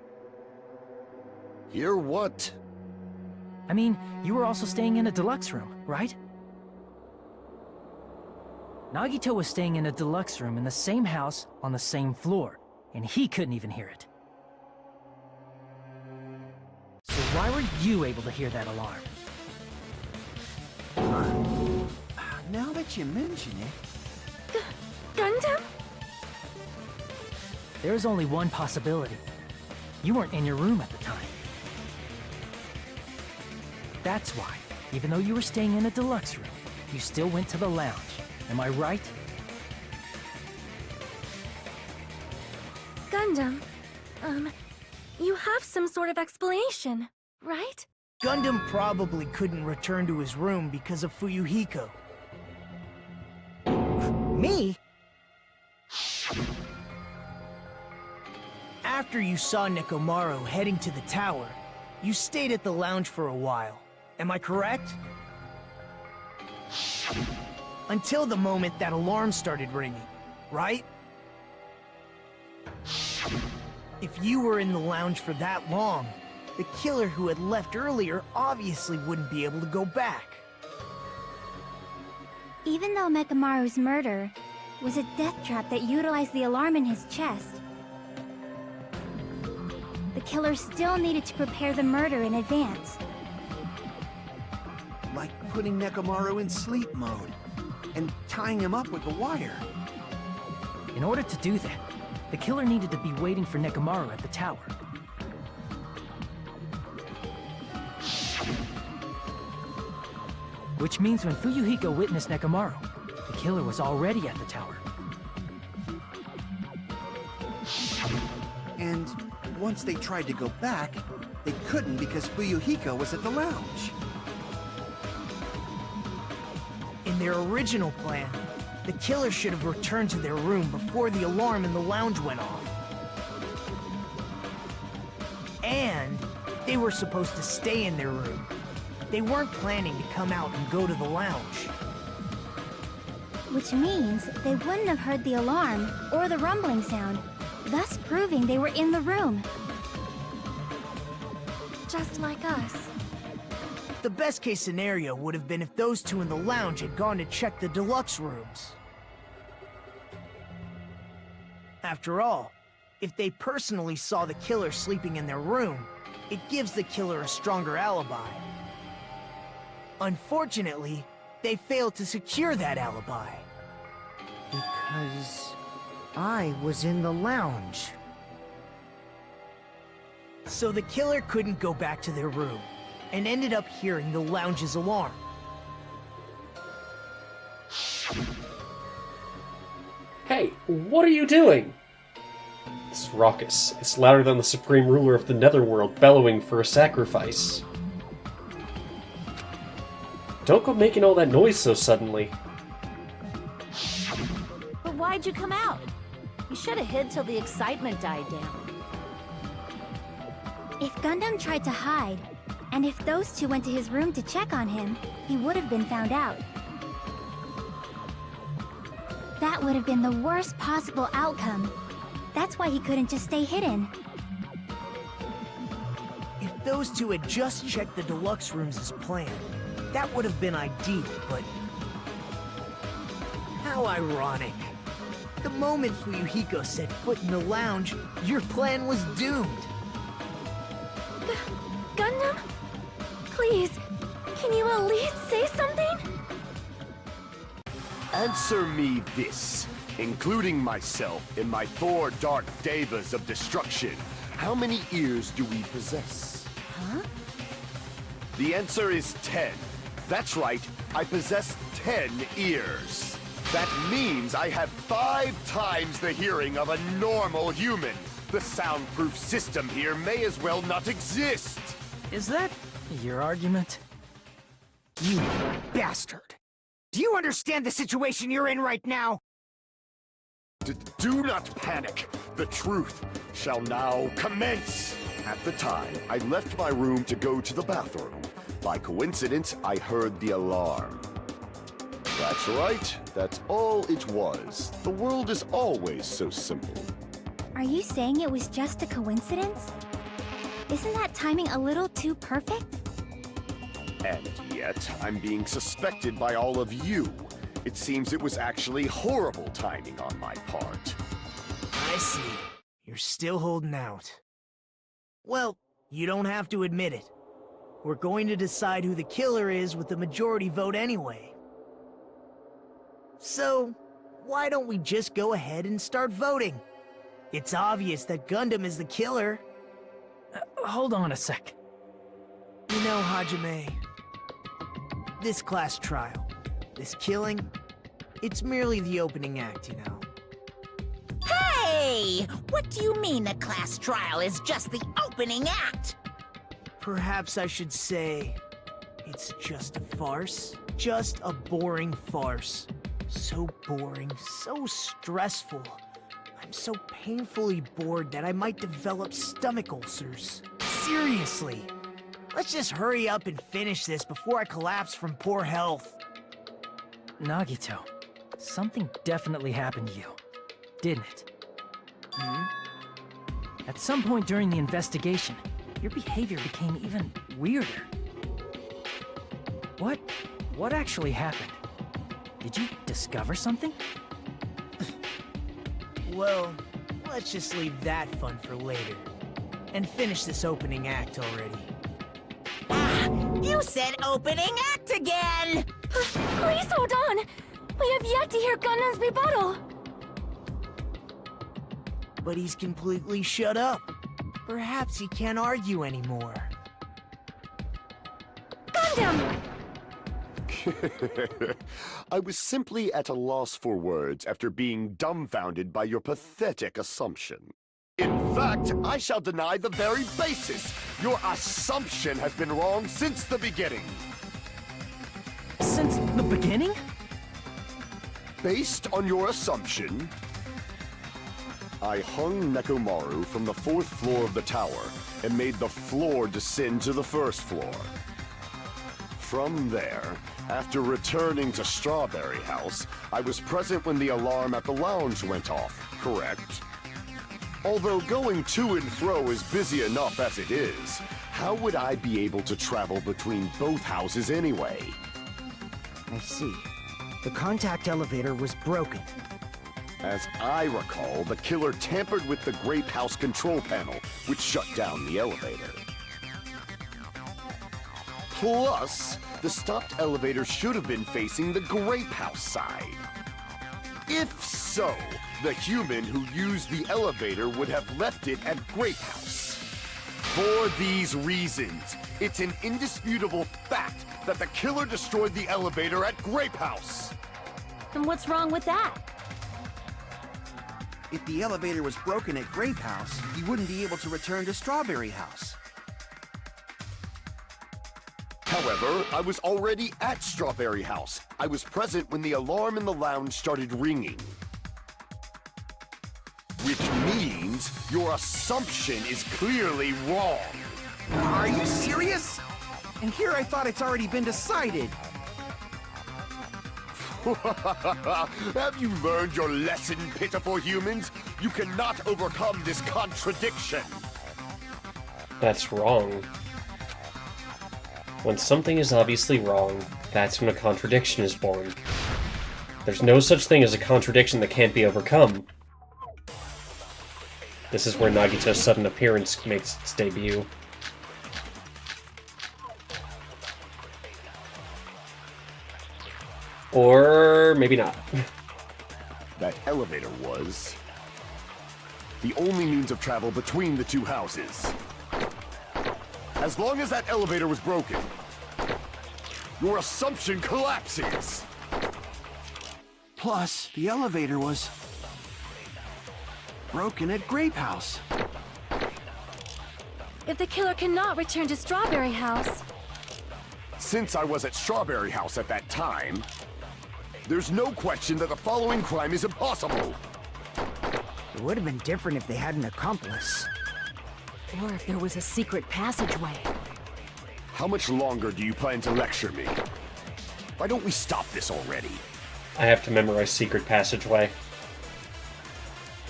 Hear what? I mean, you were also staying in a deluxe room, right? Nagito was staying in a deluxe room in the same house on the same floor, and he couldn't even hear it. So why were you able to hear that alarm? Now that you mention it... Gundam? There is only one possibility. You weren't in your room at the time. That's why, even though you were staying in a deluxe room, you still went to the lounge. Am I right? Gundam, you have some sort of explanation, right? Gundam probably couldn't return to his room because of Fuyuhiko. Me? After you saw Nekomaru heading to the tower, you stayed at the lounge for a while. Am I correct? Until the moment that alarm started ringing, right? If you were in the lounge for that long, the killer who had left earlier obviously wouldn't be able to go back. Even though Mekamaru's murder was a death trap that utilized the alarm in his chest, the killer still needed to prepare the murder in advance. Like putting Nekomaru in sleep mode and tying him up with a wire. In order to do that, the killer needed to be waiting for Nekomaru at the tower. Which means when Fuyuhiko witnessed Nekomaru, the killer was already at the tower. And once they tried to go back, they couldn't because Fuyuhiko was at the lounge. In their original plan, the killer should have returned to their room before the alarm in the lounge went off. And they were supposed to stay in their room. They weren't planning to come out and go to the lounge. Which means they wouldn't have heard the alarm or the rumbling sound, thus proving they were in the room. Just like us. The best case scenario would have been if those two in the lounge had gone to check the deluxe rooms. After all, if they personally saw the killer sleeping in their room, it gives the killer a stronger alibi. Unfortunately, they failed to secure that alibi. Because I was in the lounge. So the killer couldn't go back to their room, and ended up hearing the lounge's alarm. Hey, what are you doing? It's raucous. It's louder than the supreme ruler of the Netherworld bellowing for a sacrifice. Don't go making all that noise so suddenly. But why'd you come out? You should have hid till the excitement died down. If Gundam tried to hide, and if those two went to his room to check on him, he would have been found out. That would have been the worst possible outcome. That's why he couldn't just stay hidden. If those two had just checked the deluxe rooms as planned, that would have been ideal, but... How ironic. The moment Fuyuhiko set foot in the lounge, your plan was doomed. Gundam? Please, can you at least say something? Answer me this. Including myself in my 4 dark devas of destruction, how many ears do we possess? Huh? The answer is 10. That's right, I possess 10 ears. That means I have 5 times the hearing of a normal human. The soundproof system here may as well not exist. Is that your argument? You bastard! Do you understand the situation you're in right now? Do not panic. The truth shall now commence. At the time, I left my room to go to the bathroom. By coincidence, I heard the alarm. That's right. That's all it was. The world is always so simple. Are you saying it was just a coincidence? Isn't that timing a little too perfect? And yet, I'm being suspected by all of you. It seems it was actually horrible timing on my part. I see. You're still holding out. Well, you don't have to admit it. We're going to decide who the killer is with the majority vote anyway. So, why don't we just go ahead and start voting? It's obvious that Gundam is the killer. Hold on a sec. You know, Hajime, this class trial, this killing, it's merely the opening act, you know. Hey! What do you mean a class trial is just the opening act? Perhaps I should say, it's just a farce. Just a boring farce. So boring, so stressful. I'm so painfully bored that I might develop stomach ulcers. Seriously. Let's just hurry up and finish this before I collapse from poor health. Nagito, something definitely happened to you, didn't it? Hmm? At some point during the investigation, your behavior became even weirder. What actually happened? Did you discover something? Well, let's just leave that fun for later. And finish this opening act already. Ah, you said opening act again! Please hold on! We have yet to hear Gundam's rebuttal! But he's completely shut up. Perhaps he can't argue anymore. Gundam! I was simply at a loss for words after being dumbfounded by your pathetic assumption. In fact, I shall deny the very basis. Your assumption has been wrong since the beginning. Since the beginning? Based on your assumption, I hung Nekomaru from the 4th floor of the tower and made the floor descend to the 1st floor. From there, after returning to Strawberry House, I was present when the alarm at the lounge went off, correct? Although going to and fro is busy enough as it is, how would I be able to travel between both houses anyway? I see. The contact elevator was broken. As I recall, the killer tampered with the Grape House control panel, which shut down the elevator. Plus, the stopped elevator should have been facing the Grape House side. If so, the human who used the elevator would have left it at Grape House. For these reasons, it's an indisputable fact that the killer destroyed the elevator at Grape House. And what's wrong with that? If the elevator was broken at Grape House, he wouldn't be able to return to Strawberry House. However, I was already at Strawberry House. I was present when the alarm in the lounge started ringing. Which means your assumption is clearly wrong. Are you serious? And here I thought it's already been decided. Have you learned your lesson, pitiful humans? You cannot overcome this contradiction. That's wrong. When something is obviously wrong, that's when a contradiction is born. There's no such thing as a contradiction that can't be overcome. This is where Nagito's sudden appearance makes its debut. Or maybe not. That elevator was the only means of travel between the two houses. As long as that elevator was broken, your assumption collapses. Plus, the elevator was broken at Grape House. If the killer cannot return to Strawberry House, Since I was at Strawberry House at that time, there's no question that the following crime is impossible. It would have been different if they had an accomplice. Or if there was a secret passageway. How much longer do you plan to lecture me? Why don't we stop this already? I have to memorize secret passageway.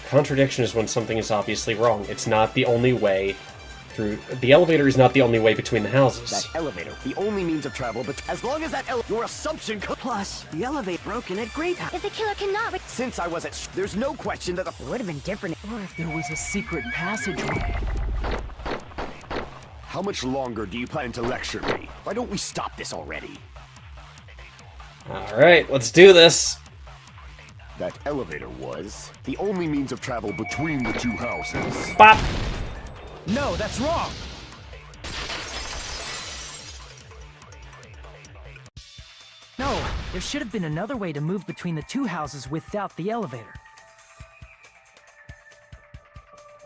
Contradiction is when something is obviously wrong. It's not the only way through... The elevator is not the only way between the houses. That elevator, the only means of travel, but as long as that your assumption Plus, the elevator broken at Grape House. if the killer cannot Since I was at there's no question that the It would have been different. Or if there was a secret passageway. How much longer do you plan to lecture me? Why don't we stop this already? Alright, let's do this! That elevator was the only means of travel between the two houses. Bop! No, that's wrong! No, there should have been another way to move between the two houses without the elevator.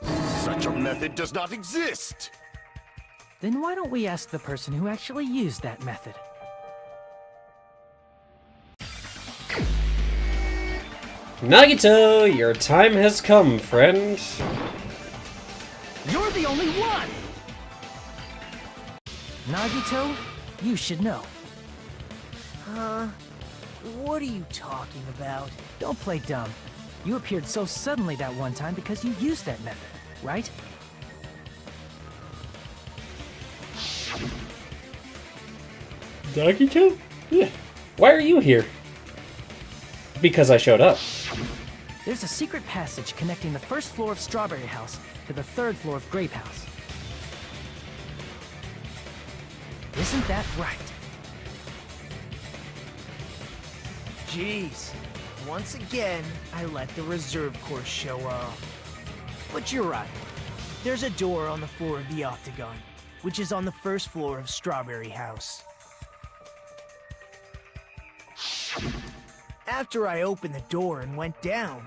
Such a method does not exist! Then why don't we ask the person who actually used that method? Nagito, your time has come, friend. You're the only one! Nagito, you should know. What are you talking about? Don't play dumb. You appeared so suddenly that one time because you used that method, right? Nagito? Yeah. Why are you here? Because I showed up. There's a secret passage connecting the first floor of Strawberry House to the third floor of Grape House. Isn't that right? Jeez. Once again, I let the reserve course show off. But you're right. There's a door on the floor of the Octagon, which is on the first floor of Strawberry House. After I opened the door and went down...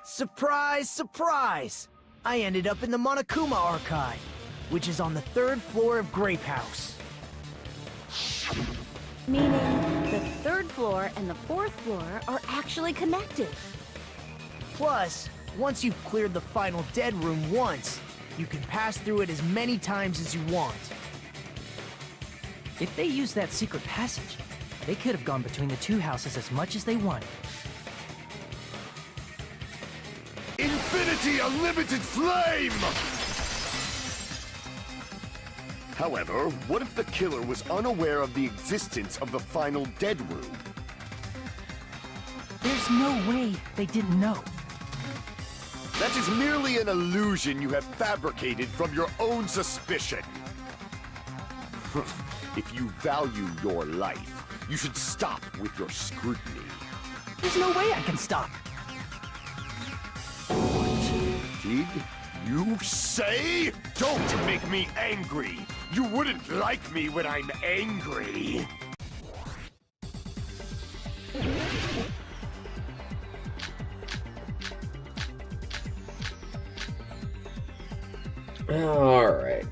Surprise, surprise! I ended up in the Monokuma Archive, which is on the third floor of Grape House. Meaning, the third floor and the fourth floor are actually connected. Plus, once you've cleared the final dead room once, you can pass through it as many times as you want. If they used that secret passage, they could have gone between the two houses as much as they wanted. Infinity Unlimited Flame! However, what if the killer was unaware of the existence of the final dead room? There's no way they didn't know. That is merely an illusion you have fabricated from your own suspicion. If you value your life, you should stop with your scrutiny. There's no way I can stop. Did you say? Don't make me angry! You wouldn't like me when I'm angry! Alright.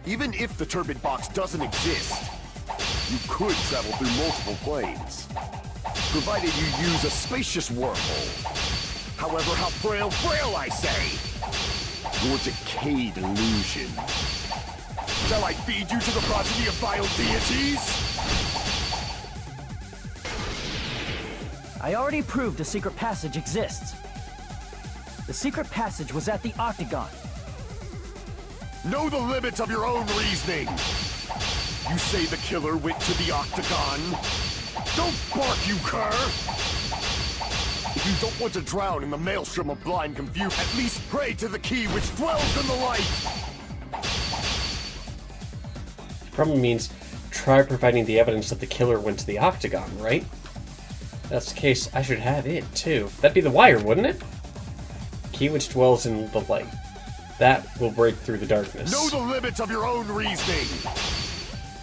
Even if the turbid box doesn't exist, you could travel through multiple planes, provided you use a spacious wormhole. However, how frail, I say! Your decayed illusion. Shall I feed you to the progeny of vile deities? I already proved a secret passage exists. The secret passage was at the Octagon. Know the limits of your own reasoning! You say the killer went to the Octagon? Don't bark, you cur! If you don't want to drown in the maelstrom of blind confusion, at least pray to the key which dwells in the light! Probably means try providing the evidence that the killer went to the Octagon, right? If that's the case, I should have it, too. That'd be the wire, wouldn't it? Key which dwells in the light. That will break through the darkness. Know the limits of your own reasoning!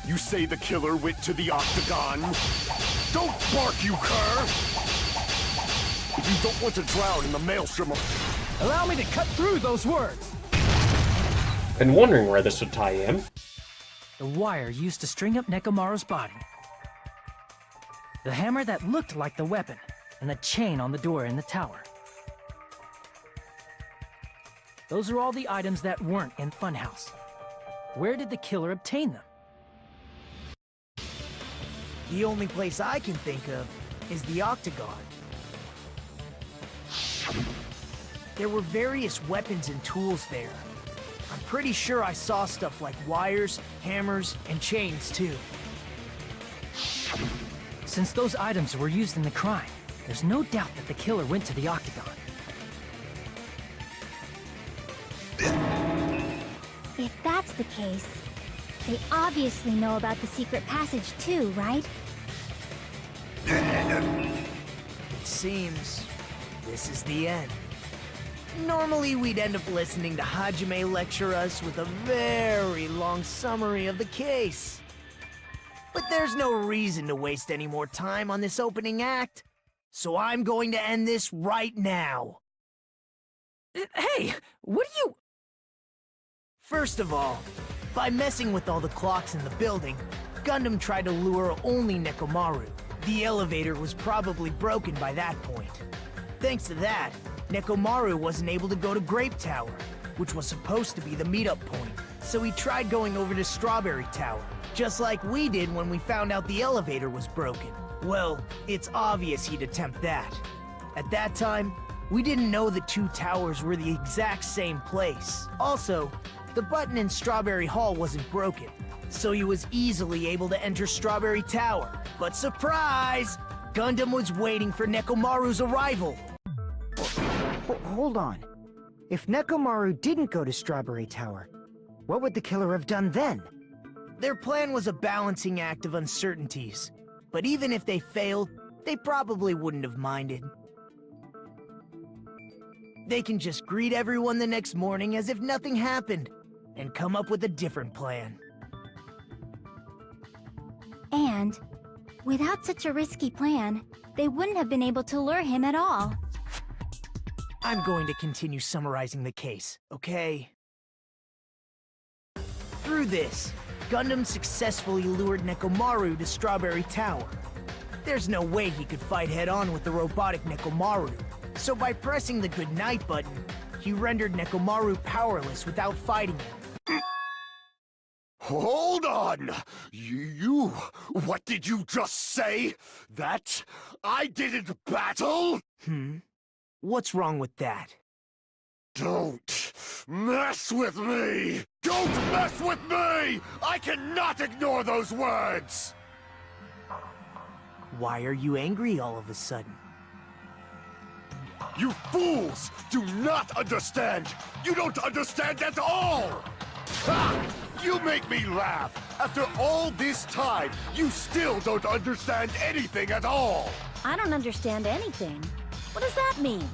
You say the killer went to the Octagon? Don't bark, you cur! If you don't want to drown in the maelstrom of... Allow me to cut through those words! Been wondering where this would tie in. The wire used to string up Nekomaru's body. The hammer that looked like the weapon, and the chain on the door in the tower. Those are all the items that weren't in Funhouse. Where did the killer obtain them? The only place I can think of is the Octagon. There were various weapons and tools there. I'm pretty sure I saw stuff like wires, hammers, and chains too. Since those items were used in the crime, there's no doubt that the killer went to the Octagon. If that's the case, they obviously know about the secret passage too, right? It seems this is the end. Normally we'd end up listening to Hajime lecture us with a very long summary of the case. But there's no reason to waste any more time on this opening act, so I'm going to end this right now. Hey, what are you... First of all, by messing with all the clocks in the building, Gundam tried to lure only Nekomaru. The elevator was probably broken by that point. Thanks to that, Nekomaru wasn't able to go to Grape Tower, which was supposed to be the meetup point. So he tried going over to Strawberry Tower, just like we did when we found out the elevator was broken. Well, it's obvious he'd attempt that. At that time, we didn't know the two towers were the exact same place. Also, the button in Strawberry Hall wasn't broken, so he was easily able to enter Strawberry Tower. But surprise! Gundam was waiting for Nekomaru's arrival. Hold on. If Nekomaru didn't go to Strawberry Tower, what would the killer have done then? Their plan was a balancing act of uncertainties. But even if they failed, they probably wouldn't have minded. They can just greet everyone the next morning as if nothing happened, and come up with a different plan. And, without such a risky plan, they wouldn't have been able to lure him at all. I'm going to continue summarizing the case, okay? Through this, Gundam successfully lured Nekomaru to Strawberry Tower. There's no way he could fight head-on with the robotic Nekomaru, so by pressing the goodnight button, he rendered Nekomaru powerless without fighting him. Hold on! You... What did you just say? That I didn't battle? What's wrong with that? Don't mess with me! Don't mess with me! I cannot ignore those words! Why are you angry all of a sudden? You fools do not understand! You don't understand at all! Ha! You make me laugh! After all this time, you still don't understand anything at all! I don't understand anything. What does that mean?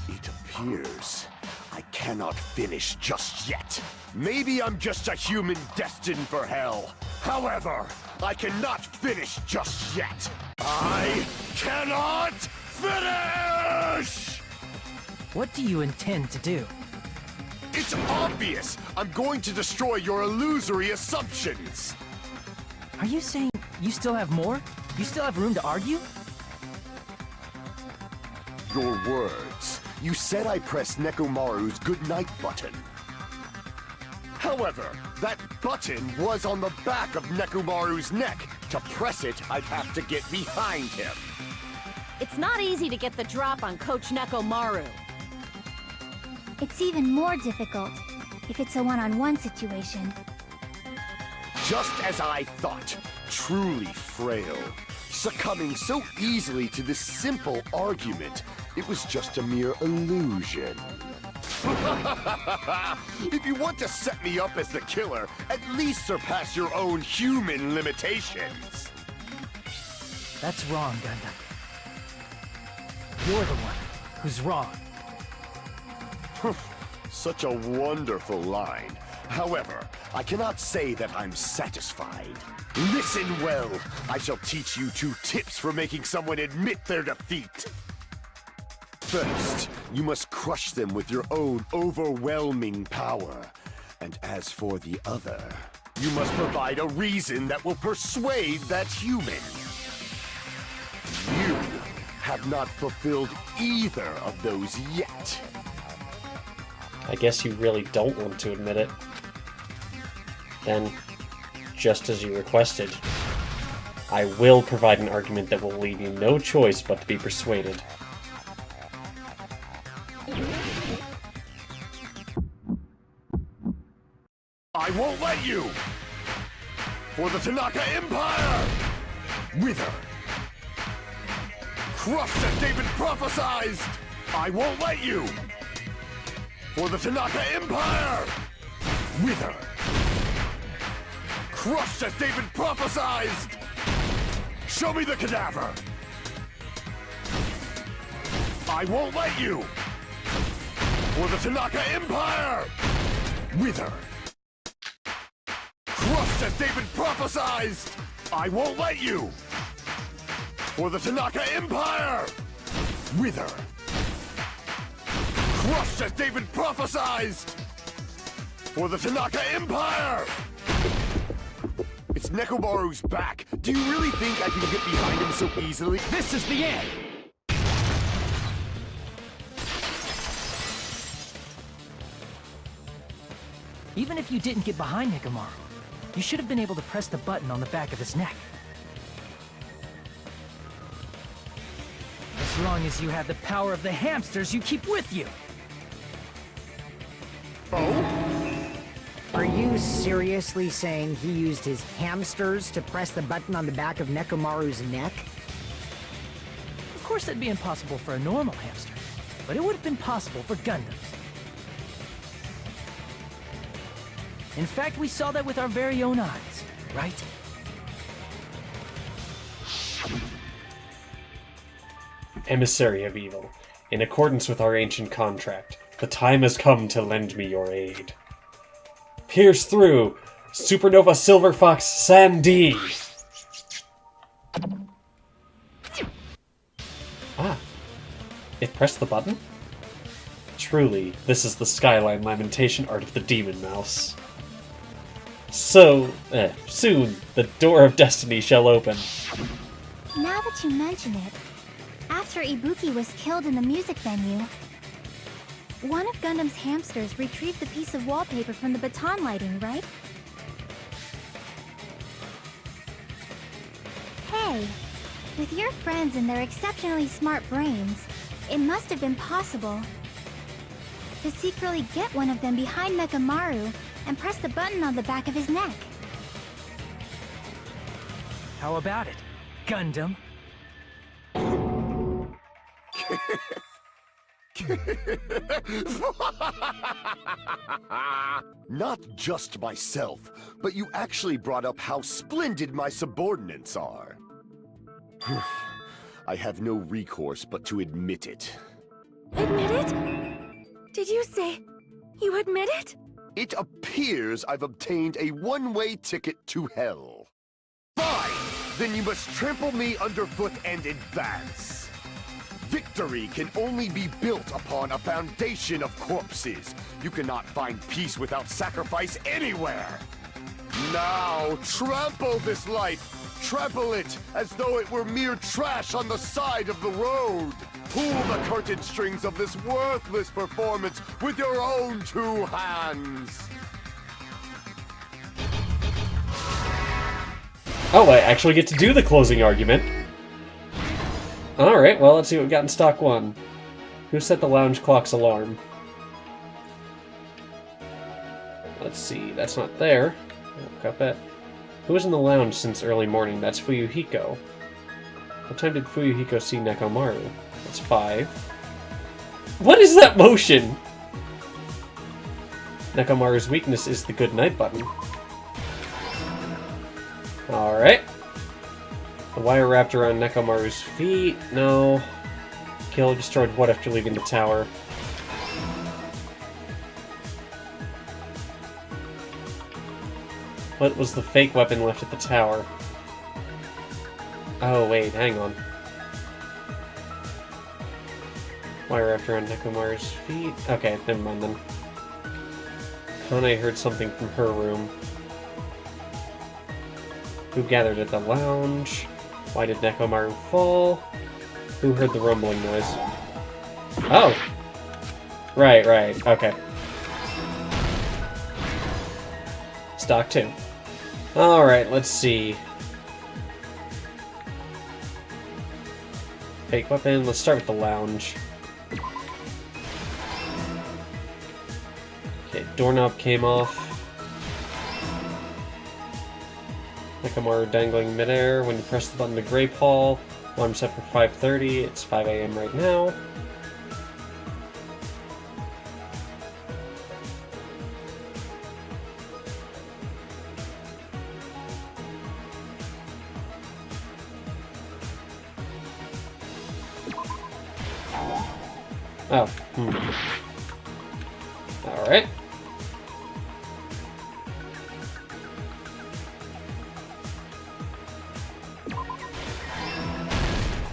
It appears I cannot finish just yet. Maybe I'm just a human destined for hell. However, I cannot finish just yet. I cannot finish! What do you intend to do? It's obvious! I'm going to destroy your illusory assumptions! Are you saying you still have more? You still have room to argue? Your words. You said I pressed Nekomaru's goodnight button. However, that button was on the back of Nekomaru's neck. To press it, I'd have to get behind him. It's not easy to get the drop on Coach Nekomaru. It's even more difficult if it's a one-on-one situation. Just as I thought. Truly frail. Succumbing so easily to this simple argument. It was just a mere illusion. If you want to set me up as the killer, at least surpass your own human limitations. That's wrong, Gundam. You're the one who's wrong. Such a wonderful line. However, I cannot say that I'm satisfied. Listen well. I shall teach you 2 tips for making someone admit their defeat. First, you must crush them with your own overwhelming power. And as for the other, you must provide a reason that will persuade that human. You have not fulfilled either of those yet. I guess you really don't want to admit it. Then, just as you requested, I will provide an argument that will leave you no choice but to be persuaded. I won't let you! For the Tanaka Empire! Wither! Crushed as David prophesized! I won't let you! For the Tanaka Empire! Wither! Crushed as David prophesized! Show me the cadaver! I won't let you! For the Tanaka Empire! Wither! Crushed as David prophesized! I won't let you! For the Tanaka Empire! Wither! Crushed as David prophesized! For the Tanaka Empire! It's Nekomaru's back. Do you really think I can get behind him so easily? This is the end! Even if you didn't get behind Nekomaru, you should have been able to press the button on the back of his neck. As long as you have the power of the hamsters you keep with you. Oh? Are you seriously saying he used his hamsters to press the button on the back of Nekomaru's neck? Of course that'd be impossible for a normal hamster, but it would have been possible for Gundams. In fact, we saw that with our very own eyes, right? Emissary of Evil, in accordance with our ancient contract, the time has come to lend me your aid. Pierce through, Supernova Silver Fox Sandy! Ah, it pressed the button? Truly, this is the Skyline Lamentation art of the Demon Mouse. So, soon, the door of destiny shall open. Now that you mention it, after Ibuki was killed in the music venue, one of Gundam's hamsters retrieved the piece of wallpaper from the baton lighting, right? Hey, with your friends and their exceptionally smart brains, it must have been possible to secretly get one of them behind Nekomaru and press the button on the back of his neck. How about it, Gundam? Not just myself, but you actually brought up how splendid my subordinates are. I have no recourse but to admit it. Admit it? Did you say you admit it? It appears I've obtained a one-way ticket to hell. Fine! Then you must trample me underfoot and advance. Victory can only be built upon a foundation of corpses. You cannot find peace without sacrifice anywhere. Now, trample this life. Trample it as though it were mere trash on the side of the road. Pull the curtain strings of this worthless performance with your own 2 hands. Oh, I actually get to do the closing argument. Alright, well, let's see what we got in Stock 1. Who set the lounge clock's alarm? Let's see, that's not there. Got that. Who was in the lounge since early morning? That's Fuyuhiko. What time did Fuyuhiko see Nekomaru? That's 5. What is that motion? Nekomaru's weakness is the good night button. Alright. The wire wrapped around Nekomaru's feet. No. Killer destroyed what after leaving the tower? What was the fake weapon left at the tower? Oh, wait, hang on. Wire wrapped around Nekomaru's feet? Okay, never mind then. Kane heard something from her room. Who gathered at the lounge? Why did Nekomaru fall? Who heard the rumbling noise? Oh! Right, okay. Stock 2. Alright, let's see. Fake weapon, let's start with the lounge. Okay, doorknob came off. Nekomaru dangling midair. When you press the button to Grape Hall, alarm set for 5:30. It's 5 a.m. right now. Oh, Alright.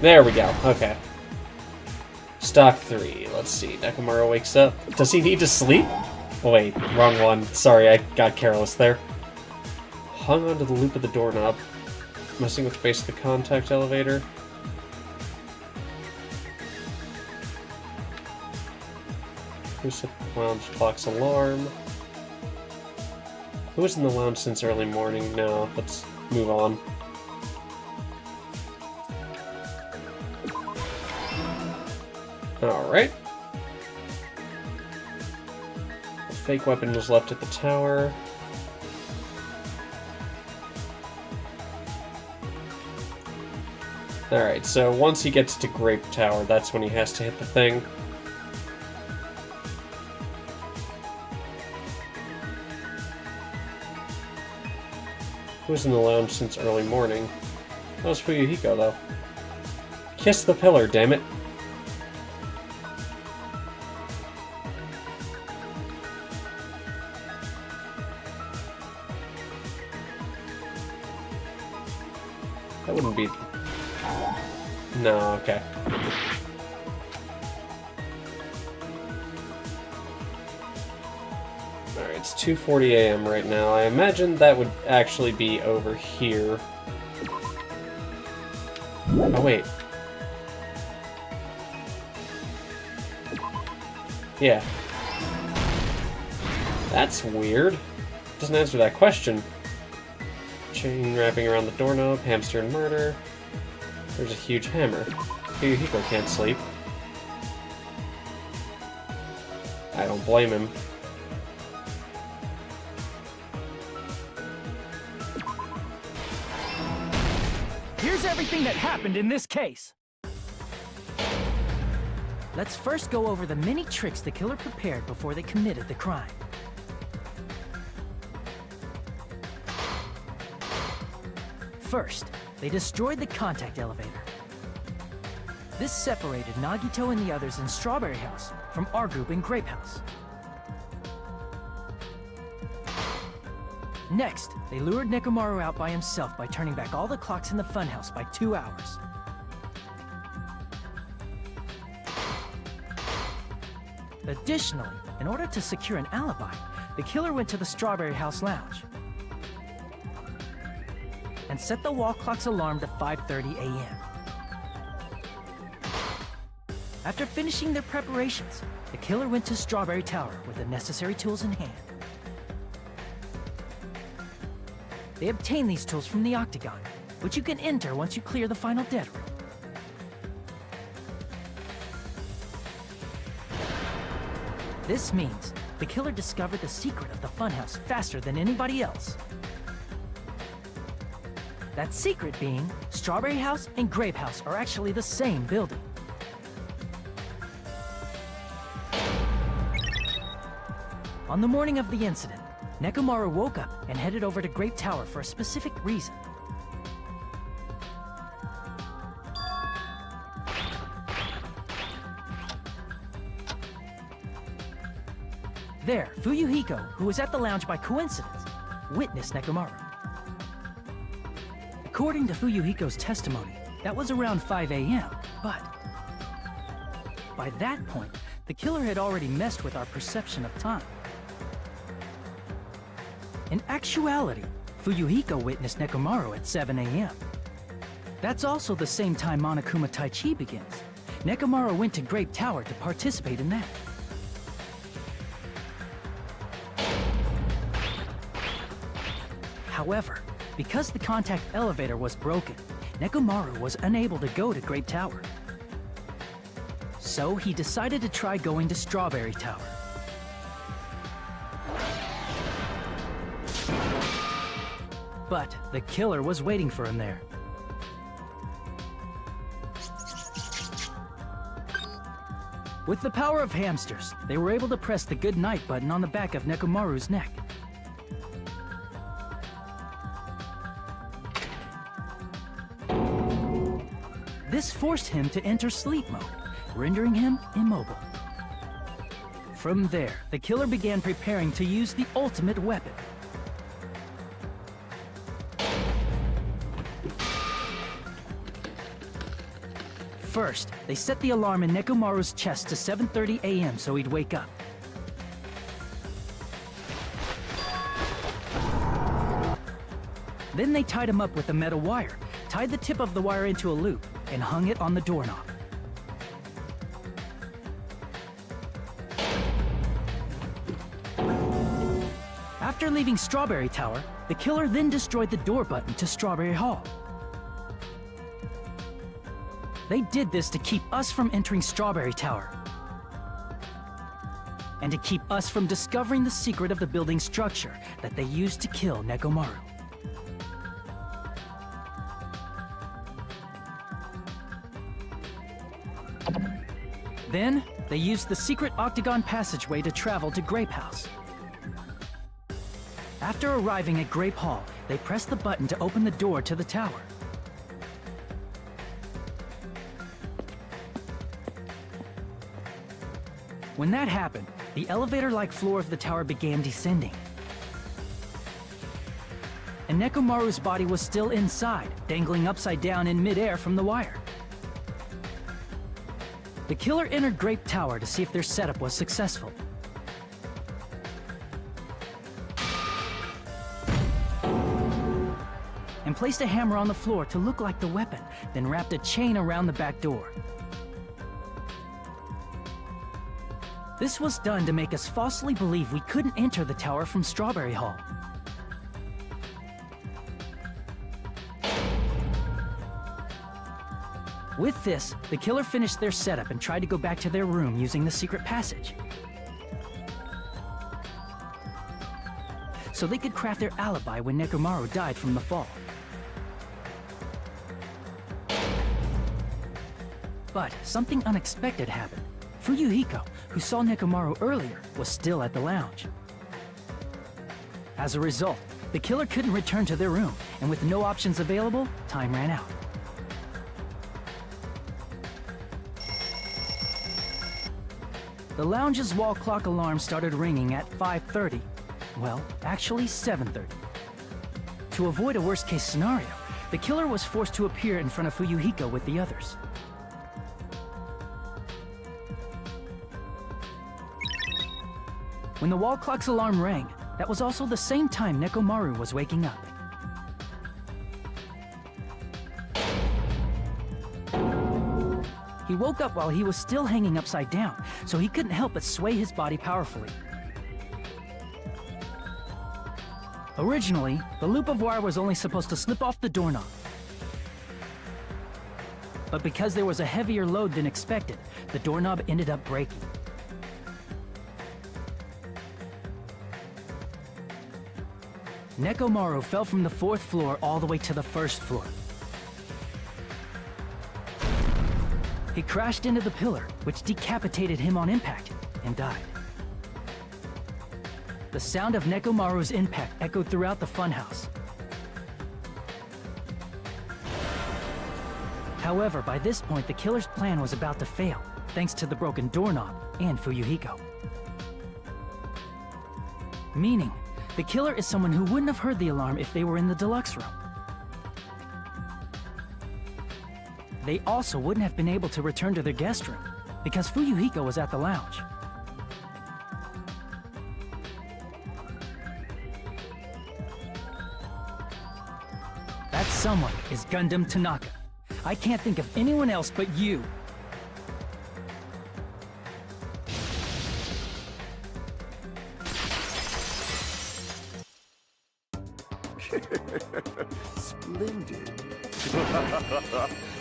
There we go, okay. Stock 3, let's see. Nekomaru wakes up. Does he need to sleep? Oh wait, wrong one. Sorry, I got careless there. Hung onto the loop of the doorknob. Messing with the base of the contact elevator. Who set the lounge clock's alarm? Who was in the lounge since early morning? No, let's move on. Alright. The fake weapon was left at the tower. Alright, so once he gets to Grape Tower, that's when he has to hit the thing. Who was in the lounge since early morning? That was Fuyuhiko, though. Kiss the pillar, damn it! That wouldn't be... No, okay. Alright, it's 2:40 a.m. right now. I imagine that would actually be over here. Oh, wait. Yeah. That's weird. Doesn't answer that question. Chain wrapping around the doorknob, hamster and murder. There's a huge hammer. Fuyuhiko can't sleep. I don't blame him. Here's everything that happened in this case. Let's first go over the many tricks the killer prepared before they committed the crime. First, they destroyed the contact elevator. This separated Nagito and the others in Strawberry House from our group in Grape House. Next, they lured Nekomaru out by himself by turning back all the clocks in the Funhouse by 2 hours. Additionally, in order to secure an alibi, the killer went to the Strawberry House lounge and set the wall clock's alarm to 5:30 a.m. After finishing their preparations, the killer went to Strawberry Tower with the necessary tools in hand. They obtained these tools from the Octagon, which you can enter once you clear the final dead room. This means the killer discovered the secret of the Funhouse faster than anybody else. That secret being, Strawberry House and Grape House are actually the same building. On the morning of the incident, Nekomaru woke up and headed over to Grape Tower for a specific reason. There, Fuyuhiko, who was at the lounge by coincidence, witnessed Nekomaru. According to Fuyuhiko's testimony, that was around 5 a.m., but by that point, the killer had already messed with our perception of time. In actuality, Fuyuhiko witnessed Nekomaru at 7 a.m. That's also the same time Monokuma Taichi begins. Nekomaru went to Grape Tower to participate in that. However, because the contact elevator was broken, Nekomaru was unable to go to Grape Tower. So he decided to try going to Strawberry Tower. But the killer was waiting for him there. With the power of hamsters, they were able to press the good night button on the back of Nekomaru's neck. This forced him to enter sleep mode, rendering him immobile. From there, the killer began preparing to use the ultimate weapon. First, they set the alarm in Nekomaru's chest to 7:30 a.m. so he'd wake up. Then they tied him up with a metal wire, tied the tip of the wire into a loop, and hung it on the doorknob. After leaving Strawberry Tower, the killer then destroyed the door button to Strawberry Hall. They did this to keep us from entering Strawberry Tower, and to keep us from discovering the secret of the building structure that they used to kill Nekomaru. Then, they used the secret octagon passageway to travel to Grape House. After arriving at Grape Hall, they pressed the button to open the door to the tower. When that happened, the elevator-like floor of the tower began descending. And Nekomaru's body was still inside, dangling upside down in midair from the wire. The killer entered Grape Tower to see if their setup was successful. And placed a hammer on the floor to look like the weapon, then wrapped a chain around the back door. This was done to make us falsely believe we couldn't enter the tower from Strawberry Hall. With this, the killer finished their setup and tried to go back to their room using the secret passage, so they could craft their alibi when Nekomaru died from the fall. But something unexpected happened. Fuyuhiko, who saw Nekomaru earlier, was still at the lounge. As a result, the killer couldn't return to their room, and with no options available, time ran out. The lounge's wall clock alarm started ringing at 5:30. Well, actually 7:30. To avoid a worst-case scenario, the killer was forced to appear in front of Fuyuhiko with the others. When the wall clock's alarm rang, that was also the same time Nekomaru was waking up. He woke up while he was still hanging upside down, so he couldn't help but sway his body powerfully. Originally, the loop of wire was only supposed to slip off the doorknob. But because there was a heavier load than expected, the doorknob ended up breaking. Nekomaru fell from the 4th floor all the way to the 1st floor. He crashed into the pillar, which decapitated him on impact, and died. The sound of Nekomaru's impact echoed throughout the funhouse. However, by this point, the killer's plan was about to fail, thanks to the broken doorknob and Fuyuhiko. Meaning, the killer is someone who wouldn't have heard the alarm if they were in the deluxe room. They also wouldn't have been able to return to their guest room, because Fuyuhiko was at the lounge. That someone is Gundam Tanaka. I can't think of anyone else but you. Splendid.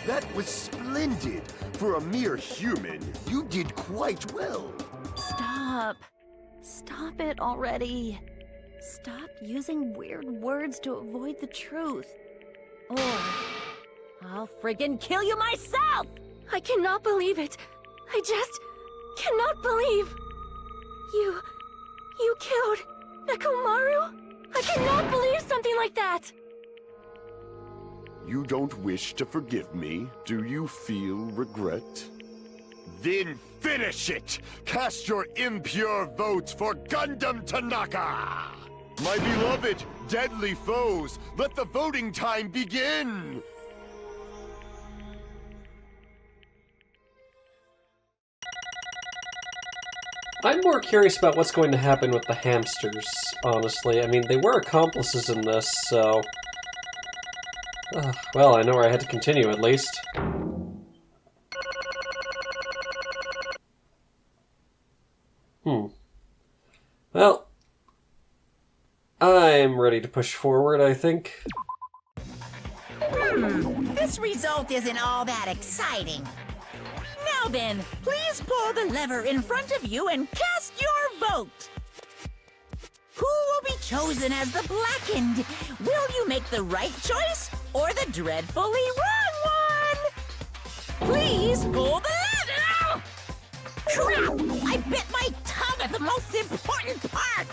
That was splendid. For a mere human, you did quite well. Stop. Stop it already. Stop using weird words to avoid the truth. Or I'll friggin' kill you myself! I cannot believe it. I just cannot believe. You killed Nekomaru? I cannot believe something like that! You don't wish to forgive me? Do you feel regret? Then finish it! Cast your impure votes for Gundam Tanaka! My beloved, deadly foes, let the voting time begin! I'm more curious about what's going to happen with the hamsters, honestly. I mean, they were accomplices in this, so... well, I know where I had to continue, at least. Well... I'm ready to push forward, I think. This result isn't all that exciting. Now then, please pull the lever in front of you and cast your vote. Who will be chosen as the blackened? Will you make the right choice or the dreadfully wrong one? Please pull the lever! Crap! I bit my tongue at the most important part!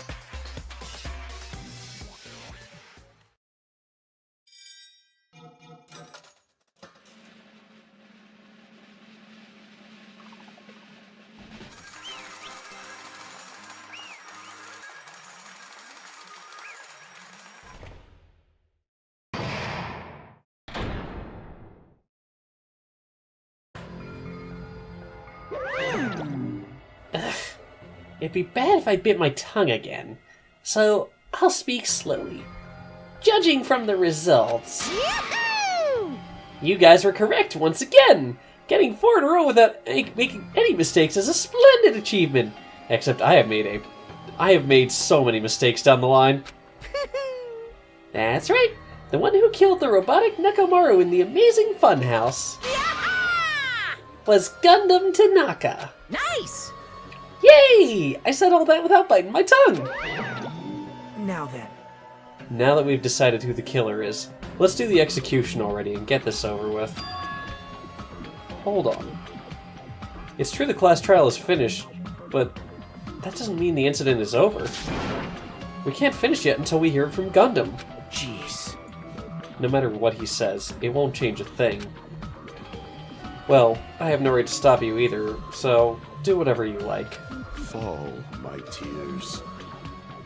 It'd be bad if I bit my tongue again, so I'll speak slowly. Judging from the results... Yahoo! You guys were correct once again! Getting 4 in a row without making any mistakes is a splendid achievement! Except I have made so many mistakes down the line. That's right! The one who killed the robotic Nekomaru in the amazing Funhouse was Gundam Tanaka. Nice! Yay! I said all that without biting my tongue! Now then. Now that we've decided who the killer is, let's do the execution already and get this over with. Hold on. It's true the class trial is finished, but that doesn't mean the incident is over. We can't finish yet until we hear from Gundam. Jeez. No matter what he says, it won't change a thing. Well, I have no right to stop you either, so do whatever you like. Fall, my tears.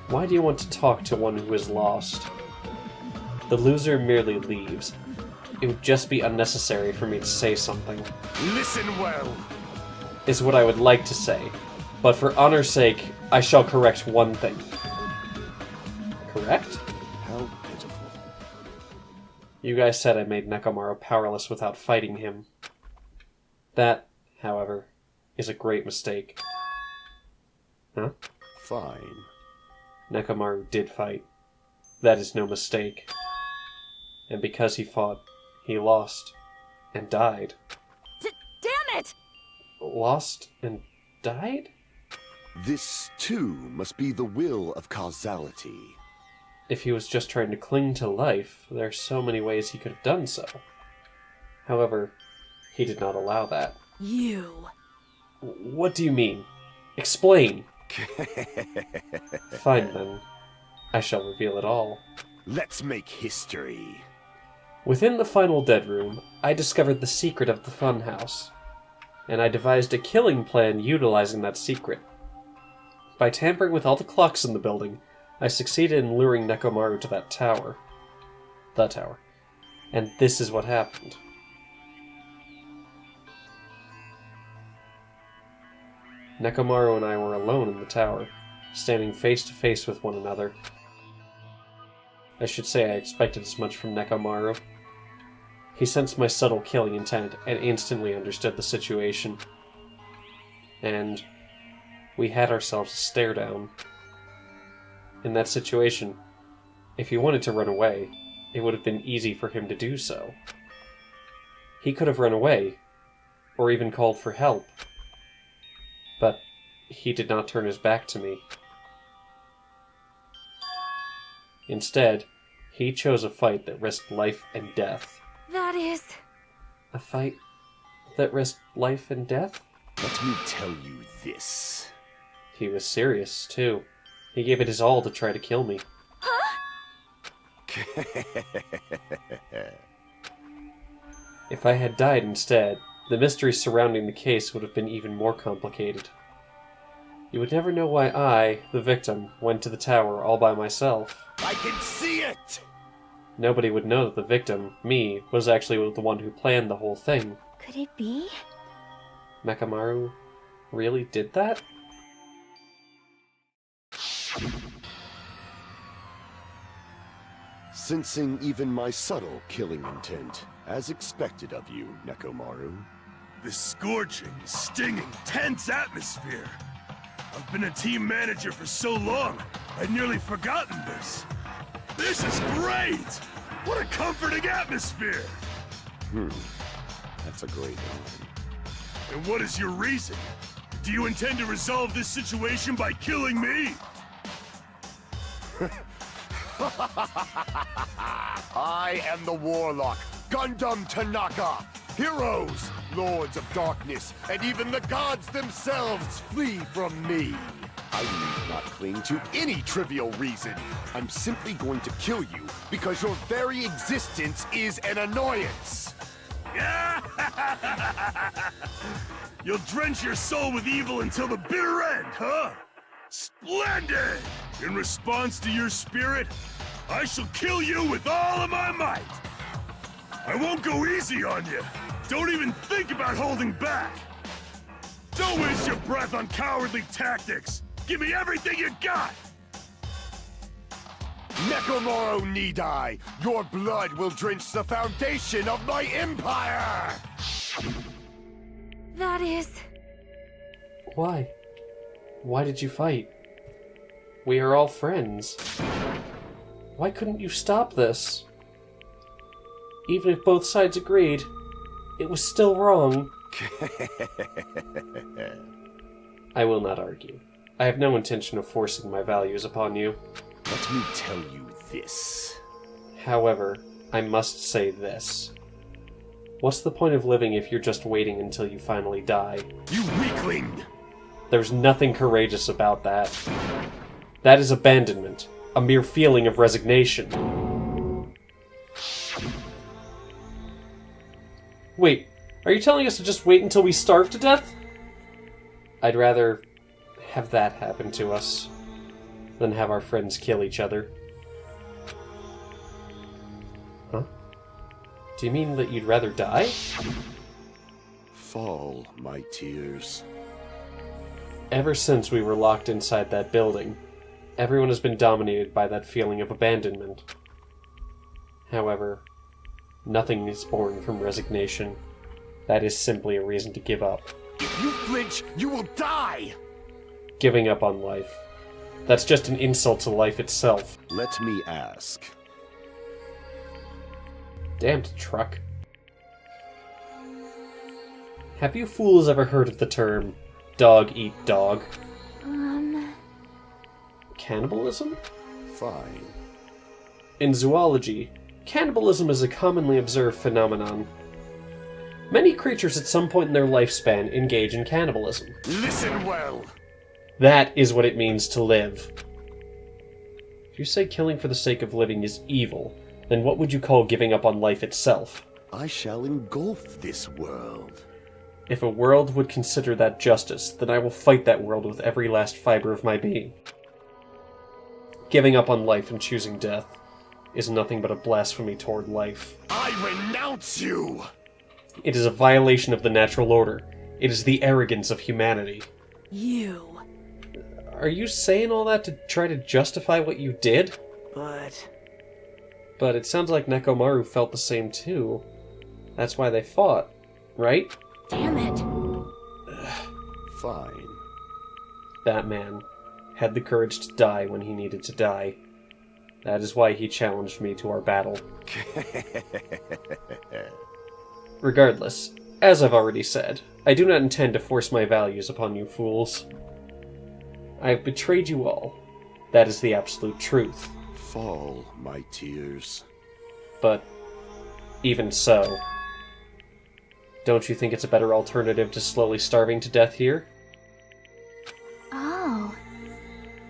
Why do you want to talk to one who is lost? The loser merely leaves. It would just be unnecessary for me to say something. Listen well! Is what I would like to say, But for honor's sake, I shall correct one thing. Correct? How pitiful. You guys said I made Nekomaru powerless without fighting him. That, however, is a great mistake. Huh? Fine. Nekomaru did fight. That is no mistake. And because he fought, he lost. And died. Damn it! Lost and died? This, too, must be the will of causality. If he was just trying to cling to life, there are so many ways he could have done so. However, he did not allow that. You. What do you mean? Explain! Fine then. I shall reveal it all. Let's make history. Within the final dead room, I discovered the secret of the Funhouse, and I devised a killing plan utilizing that secret. By tampering with all the clocks in the building, I succeeded in luring Nekomaru to that tower. The tower. And this is what happened. Nekomaru and I were alone in the tower, standing face to face with one another. I should say I expected as much from Nekomaru. He sensed my subtle killing intent and instantly understood the situation. And we had ourselves a stare down. In that situation, if he wanted to run away, it would have been easy for him to do so. He could have run away, or even called for help. But he did not turn his back to me. Instead, he chose a fight that risked life and death. That is... A fight that risked life and death? Let me tell you this. He was serious, too. He gave it his all to try to kill me. Huh? If I had died instead, the mystery surrounding the case would have been even more complicated. You would never know why I, the victim, went to the tower all by myself. I can see it! Nobody would know that the victim, me, was actually the one who planned the whole thing. Could it be? Nekomaru really did that? Sensing even my subtle killing intent, as expected of you, Nekomaru. This scorching, stinging, tense atmosphere. I've been a team manager for so long, I'd nearly forgotten this. This is great! What a comforting atmosphere! That's a great one. And what is your reason? Do you intend to resolve this situation by killing me? I am the Warlock, Gundam Tanaka. Heroes, Lords of Darkness, and even the gods themselves flee from me. I need not cling to any trivial reason. I'm simply going to kill you because your very existence is an annoyance. You'll drench your soul with evil until the bitter end, huh? Splendid! In response to your spirit, I shall kill you with all of my might. I won't go easy on you. Don't even think about holding back. Don't waste your breath on cowardly tactics. Give me everything you got! Nekomaru need I. Your blood will drench the foundation of my empire! That is... Why? Why did you fight? We are all friends. Why couldn't you stop this? Even if both sides agreed, it was still wrong. I will not argue. I have no intention of forcing my values upon you. Let me tell you this. However, I must say this. What's the point of living if you're just waiting until you finally die? You weakling! There's nothing courageous about that. That is abandonment, a mere feeling of resignation. Wait, are you telling us to just wait until we starve to death? I'd rather have that happen to us than have our friends kill each other. Huh? Do you mean that you'd rather die? Fall, my tears. Ever since we were locked inside that building, everyone has been dominated by that feeling of abandonment. However, nothing is born from resignation. That is simply a reason to give up. If you flinch, you will die! Giving up on life. That's just an insult to life itself. Let me ask. Damned truck. Have you fools ever heard of the term dog eat dog? Cannibalism? Fine. In zoology, cannibalism is a commonly observed phenomenon. Many creatures at some point in their lifespan engage in cannibalism. Listen well! That is what it means to live. If you say killing for the sake of living is evil, then what would you call giving up on life itself? I shall engulf this world. If a world would consider that justice, then I will fight that world with every last fiber of my being. Giving up on life and choosing death is nothing but a blasphemy toward life. I renounce you! It is a violation of the natural order. It is the arrogance of humanity. You. Are you saying all that to try to justify what you did? But it sounds like Nekomaru felt the same too. That's why they fought, right? Damn it. Fine. That man had the courage to die when he needed to die. That is why he challenged me to our battle. Regardless, as I've already said, I do not intend to force my values upon you fools. I have betrayed you all. That is the absolute truth. Fall, my tears. But even so, don't you think it's a better alternative to slowly starving to death here? Oh,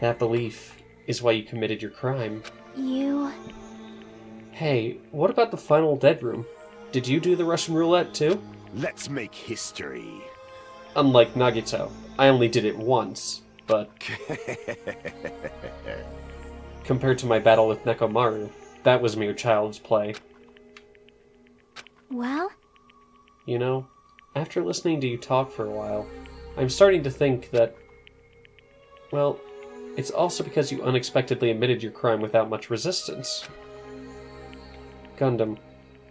That belief is why you committed your crime. you... Hey, what about the final dead room? Did you do the Russian roulette too? Let's make history. Unlike Nagito, I only did it once, but compared to my battle with Nekomaru, that was mere child's play. Well, You know, after listening to you talk for a while, I'm starting to think that, well, it's also because you unexpectedly admitted your crime without much resistance. Gundam,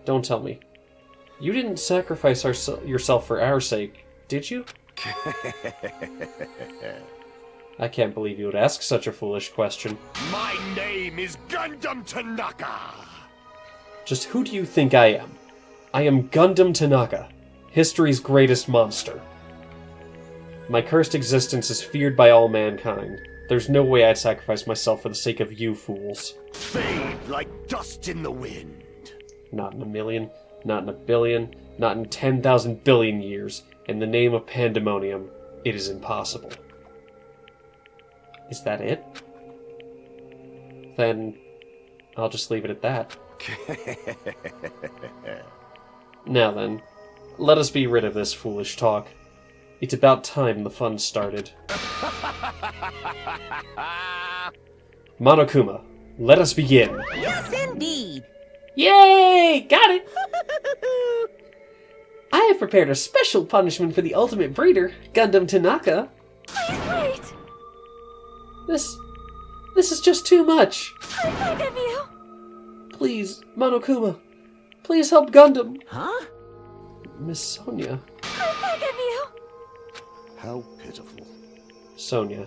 don't tell me. You didn't sacrifice yourself for our sake, did you? I can't believe you would ask such a foolish question. My name is Gundam Tanaka! Just who do you think I am? I am Gundam Tanaka, history's greatest monster. My cursed existence is feared by all mankind. There's no way I'd sacrifice myself for the sake of you fools. Fade like dust in the wind. Not in a million, not in a billion, not in 10,000 billion years. In the name of pandemonium, it is impossible. Is that it? Then I'll just leave it at that. Now then, let us be rid of this foolish talk. It's about time the fun started. Monokuma, let us begin. Yes, indeed. Yay! Got it! I have prepared a special punishment for the ultimate breeder, Gundam Tanaka. Please wait! This is just too much. I beg of you! Please, Monokuma. Please help Gundam. Huh? Miss Sonia. I beg of you! How pitiful. Sonia.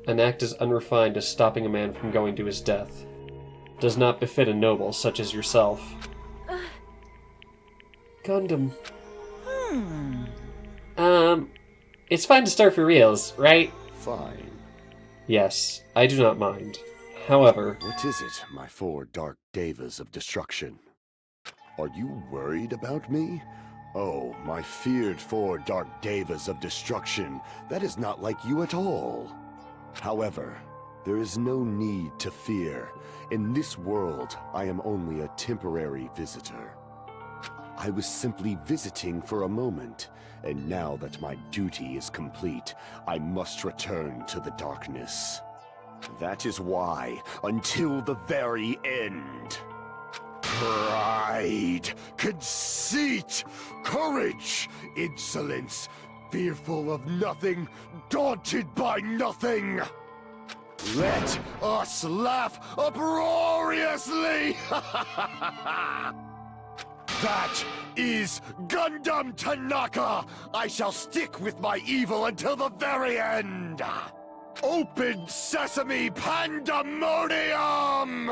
An act as unrefined as stopping a man from going to his death does not befit a noble such as yourself. Gundam. It's fine to start for reals, right? Fine. Yes, I do not mind. However, What is it, my four dark devas of destruction? Are you worried about me? Oh, my feared four dark devas of destruction, that is not like you at all. However, there is no need to fear. In this world, I am only a temporary visitor. I was simply visiting for a moment, and now that my duty is complete, I must return to the darkness. That is why, until the very end, pride, conceit, courage, insolence, fearful of nothing, daunted by nothing. Let us laugh uproariously! That is Gundam Tanaka! I shall stick with my evil until the very end! Open sesame pandemonium!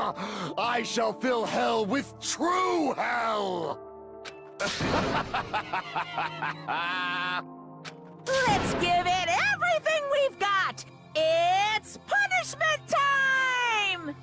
I shall fill hell with true hell! Let's give it everything we've got! It's punishment time!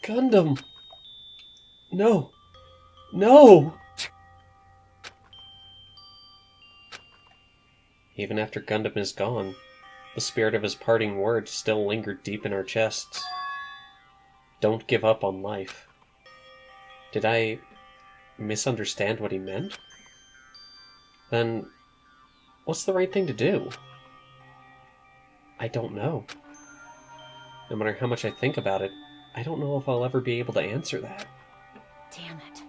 Gundam! No! No! Even after Gundam is gone, the spirit of his parting words still lingered deep in our chests. Don't give up on life. Did I misunderstand what he meant? Then, what's the right thing to do? I don't know. No matter how much I think about it, I don't know if I'll ever be able to answer that. Damn it.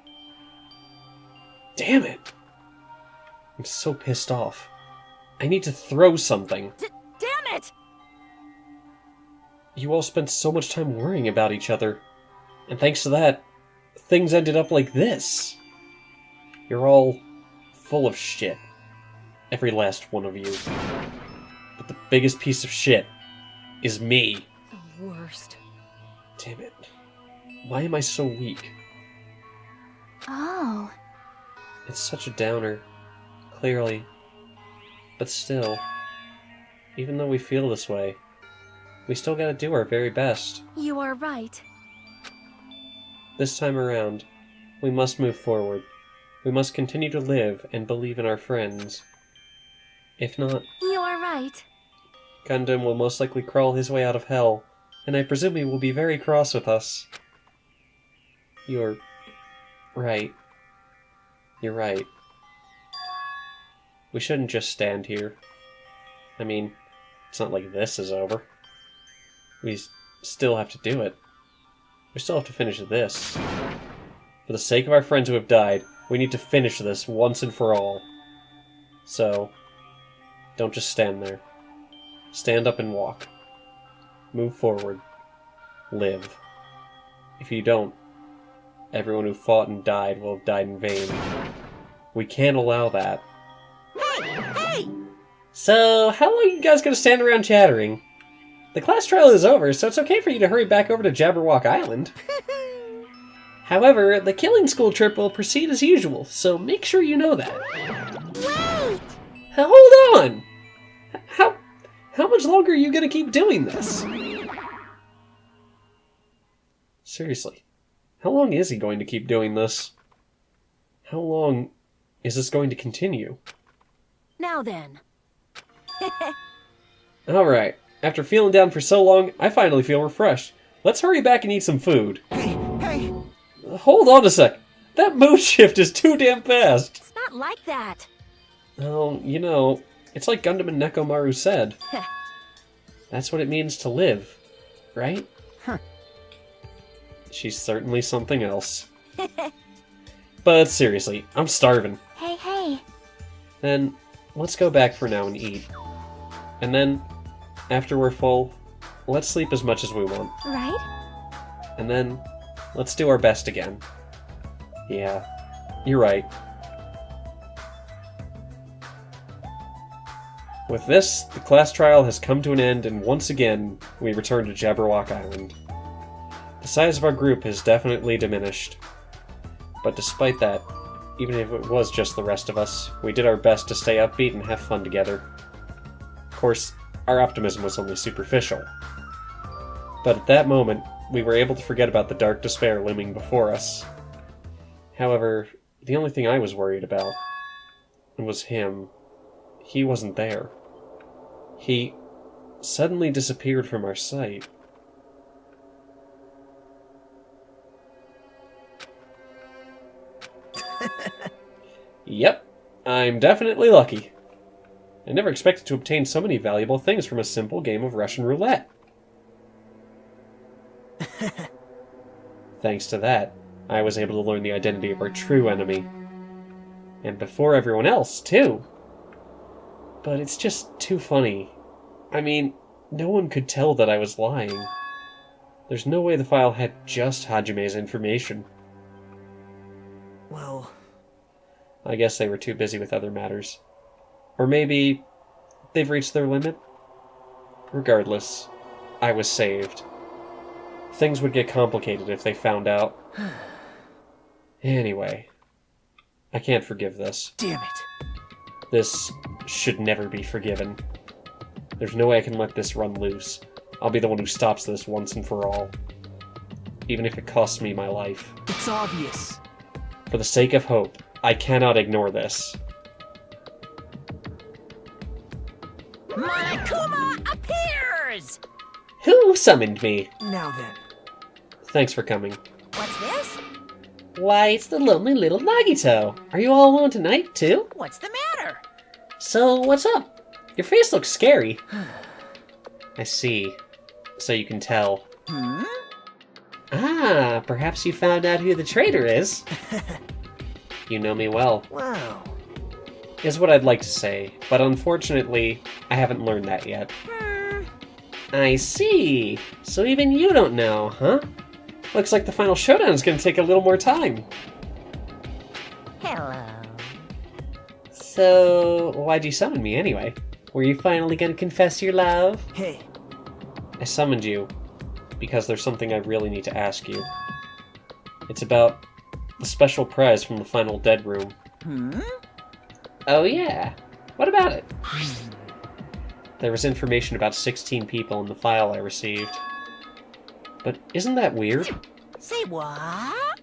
Damn it! I'm so pissed off. I need to throw something. Damn it! You all spent so much time worrying about each other. And thanks to that, things ended up like this. You're all full of shit. Every last one of you. But the biggest piece of shit is me. The worst. Damn it. Why am I so weak? Oh. It's such a downer. Clearly. But still, even though we feel this way, we still gotta do our very best. You are right. This time around, we must move forward. We must continue to live and believe in our friends. If not, You are right. Gundam will most likely crawl his way out of hell, and I presume he will be very cross with us. You're right. You're right. We shouldn't just stand here. I mean, it's not like this is over. We still have to do it. We still have to finish this. For the sake of our friends who have died, we need to finish this once and for all. So, don't just stand there. Stand up and walk. Move forward. Live. If you don't, everyone who fought and died will have died in vain. We can't allow that. Hey! So, how long are you guys gonna stand around chattering? The class trial is over, so it's okay for you to hurry back over to Jabberwock Island. However, the killing school trip will proceed as usual, so make sure you know that. Wait! Hold on! How much longer are you gonna keep doing this? Seriously, how long is he going to keep doing this? How long is this going to continue? Now then. Alright, after feeling down for so long, I finally feel refreshed. let's hurry back and eat some food. Hey! Hold on a sec. That mood shift is too damn fast. It's not like that. Oh, you know, it's like Gundam and Nekomaru said. That's what it means to live, right? Huh. She's certainly something else. But seriously, I'm starving. Hey. Then, let's go back for now and eat. And then, after we're full, let's sleep as much as we want. Right? And then, let's do our best again. Yeah, you're right. With this, the class trial has come to an end, and once again, we return to Jabberwock Island. The size of our group has definitely diminished. But despite that, even if it was just the rest of us, we did our best to stay upbeat and have fun together. Of course, our optimism was only superficial. But at that moment, we were able to forget about the dark despair looming before us. However, the only thing I was worried about was him. He wasn't there. He suddenly disappeared from our sight. Yep, I'm definitely lucky. I never expected to obtain so many valuable things from a simple game of Russian roulette. Thanks to that, I was able to learn the identity of our true enemy. And before everyone else, too. But it's just too funny. I mean, no one could tell that I was lying. There's no way the file had just Hajime's information. Well, I guess they were too busy with other matters. Or maybe they've reached their limit? Regardless, I was saved. Things would get complicated if they found out. Anyway, I can't forgive this. damn it. This should never be forgiven. There's no way I can let this run loose. I'll be the one who stops this once and for all. Even if it costs me my life. It's obvious. For the sake of hope, I cannot ignore this. Monokuma appears! Who summoned me? Now then. Thanks for coming. What's this? Why, it's the lonely little Nagito. Are you all alone tonight, too? What's the matter? So, what's up? Your face looks scary. I see. So you can tell. Ah, perhaps you found out who the traitor is. You know me well, Wow. is what I'd like to say, but unfortunately, I haven't learned that yet. I see. So even you don't know, huh? Looks like the final showdown is going to take a little more time. Hello. So, why'd you summon me anyway? Were you finally gonna confess your love? Hey, I summoned you because there's something I really need to ask you. It's about the special prize from the final dead room. Oh yeah. What about it? There was information about 16 people in the file I received. But isn't that weird? Say what?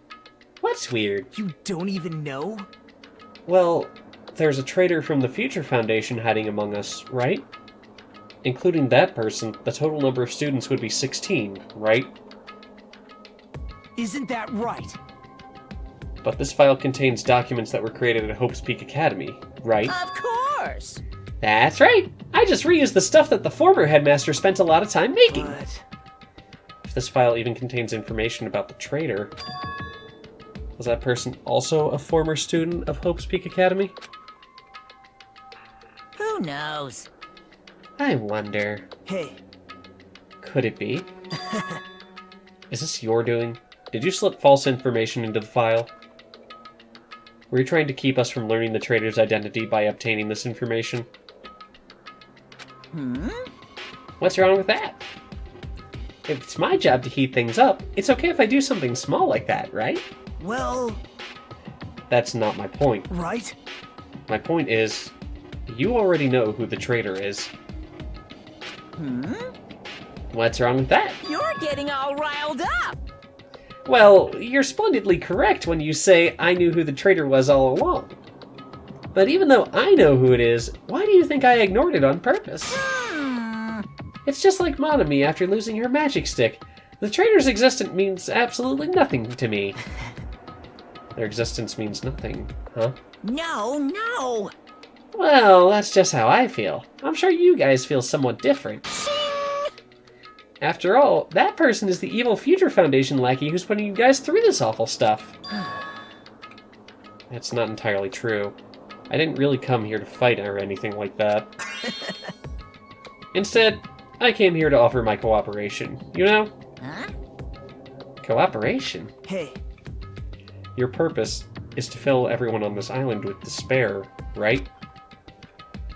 What's weird? you don't even know? Well, there's a traitor from the Future Foundation hiding among us, right? Including that person, the total number of students would be 16, right? Isn't that right? But this file contains documents that were created at Hope's Peak Academy, right? Of course! That's right. I just reused the stuff that the former headmaster spent a lot of time making. But If this file even contains information about the traitor, was that person also a former student of Hope's Peak Academy? Who knows? I wonder. hey, Could it be? Is this your doing? Did you slip false information into the file? Were you trying to keep us from learning the traitor's identity by obtaining this information? What's wrong with that? If it's my job to heat things up, it's okay if I do something small like that, right? well, That's not my point. right? My point is, you already know who the traitor is. What's wrong with that? You're getting all riled up! Well, you're splendidly correct when you say I knew who the traitor was all along. But even though I know who it is, why do you think I ignored it on purpose? It's just like Monami after losing her magic stick. The traitor's existence means absolutely nothing to me. Their existence means nothing, huh? No! Well, that's just how I feel. I'm sure you guys feel somewhat different. After all, that person is the evil Future Foundation lackey who's putting you guys through this awful stuff. That's not entirely true. I didn't really come here to fight or anything like that. Instead, I came here to offer my cooperation. You know? Huh? Cooperation? Hey, Your purpose is to fill everyone on this island with despair, right?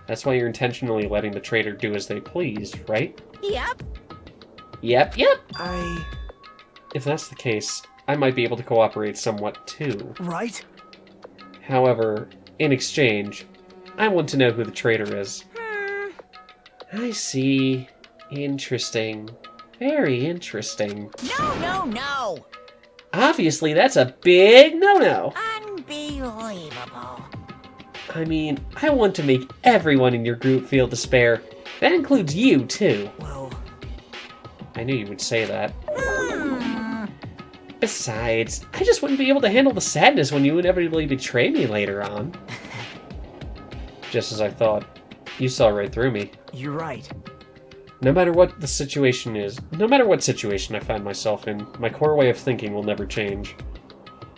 That's why you're intentionally letting the traitor do as they please, right? Yep. Yep. I... If that's the case, I might be able to cooperate somewhat too. Right? However, in exchange, I want to know who the traitor is. I see. Interesting. Very interesting. No! Obviously, that's a big no-no. Unbelievable. I mean, I want to make everyone in your group feel despair. That includes you, too. Well... I knew you would say that. Besides, I just wouldn't be able to handle the sadness when you inevitably betray me later on. Just as I thought. You saw right through me. You're right. No matter what the situation is, no matter what situation I find myself in, my core way of thinking will never change.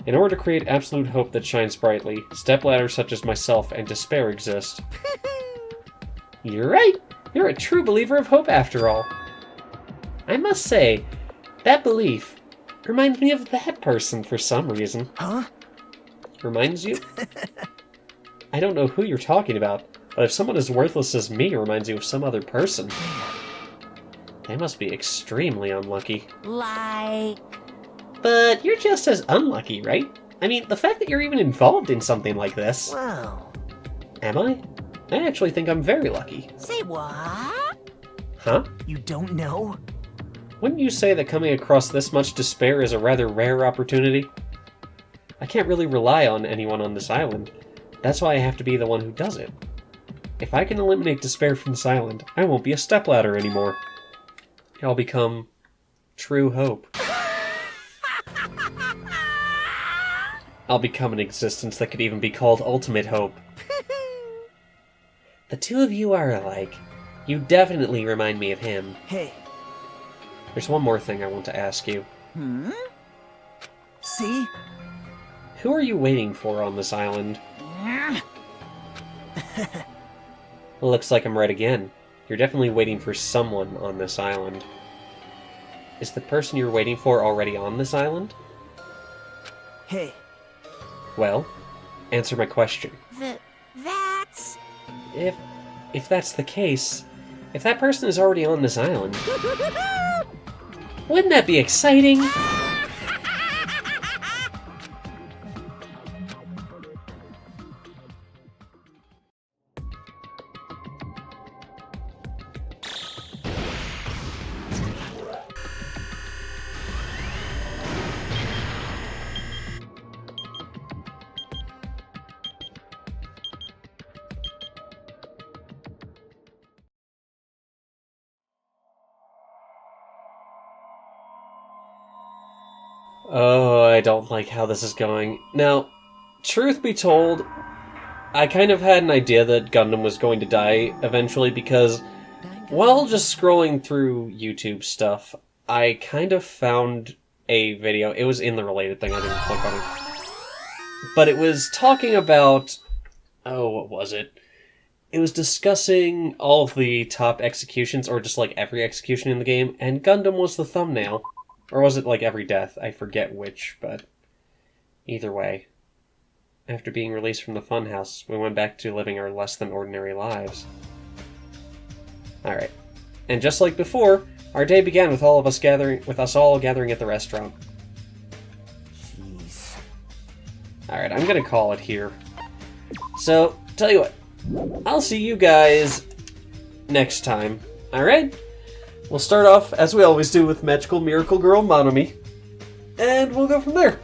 In order to create absolute hope that shines brightly, stepladders such as myself and despair exist. You're right! You're a true believer of hope after all. I must say, that belief reminds me of that person for some reason. Huh? Reminds you? I don't know who you're talking about, but if someone as worthless as me reminds you of some other person, they must be extremely unlucky. Like... But you're just as unlucky, right? I mean, the fact that you're even involved in something like this... Well... Am I? I actually think I'm very lucky. Say what? Huh? You don't know? Wouldn't you say that coming across this much despair is a rather rare opportunity? I can't really rely on anyone on this island. That's why I have to be the one who does it. If I can eliminate despair from this island, I won't be a stepladder anymore. I'll become true hope. I'll become an existence that could even be called ultimate hope. The two of you are alike. You definitely remind me of him. Hey. There's one more thing I want to ask you. See? Who are you waiting for on this island? Looks like I'm right again. You're definitely waiting for someone on this island. Is the person you're waiting for already on this island? Hey. Well, answer my question. That's... If that's the case, if that person is already on this island, wouldn't that be exciting? Oh, I don't like how this is going. Now, truth be told, I kind of had an idea that Gundam was going to die eventually because while just scrolling through YouTube stuff, I kind of found a video. It was in the related thing, I didn't click on it. But it was talking about... Oh, what was it? It was discussing all of the top executions, or just like every execution in the game, and Gundam was the thumbnail. Or was it like every death? I forget which, but either way. After being released from the Funhouse, we went back to living our less than ordinary lives. Alright. And just like before, our day began with us all gathering at the restaurant. Jeez. Alright, I'm gonna call it here. So, tell you what, I'll see you guys next time. Alright? We'll start off, as we always do, with Magical Miracle Girl Monomi. And we'll go from there.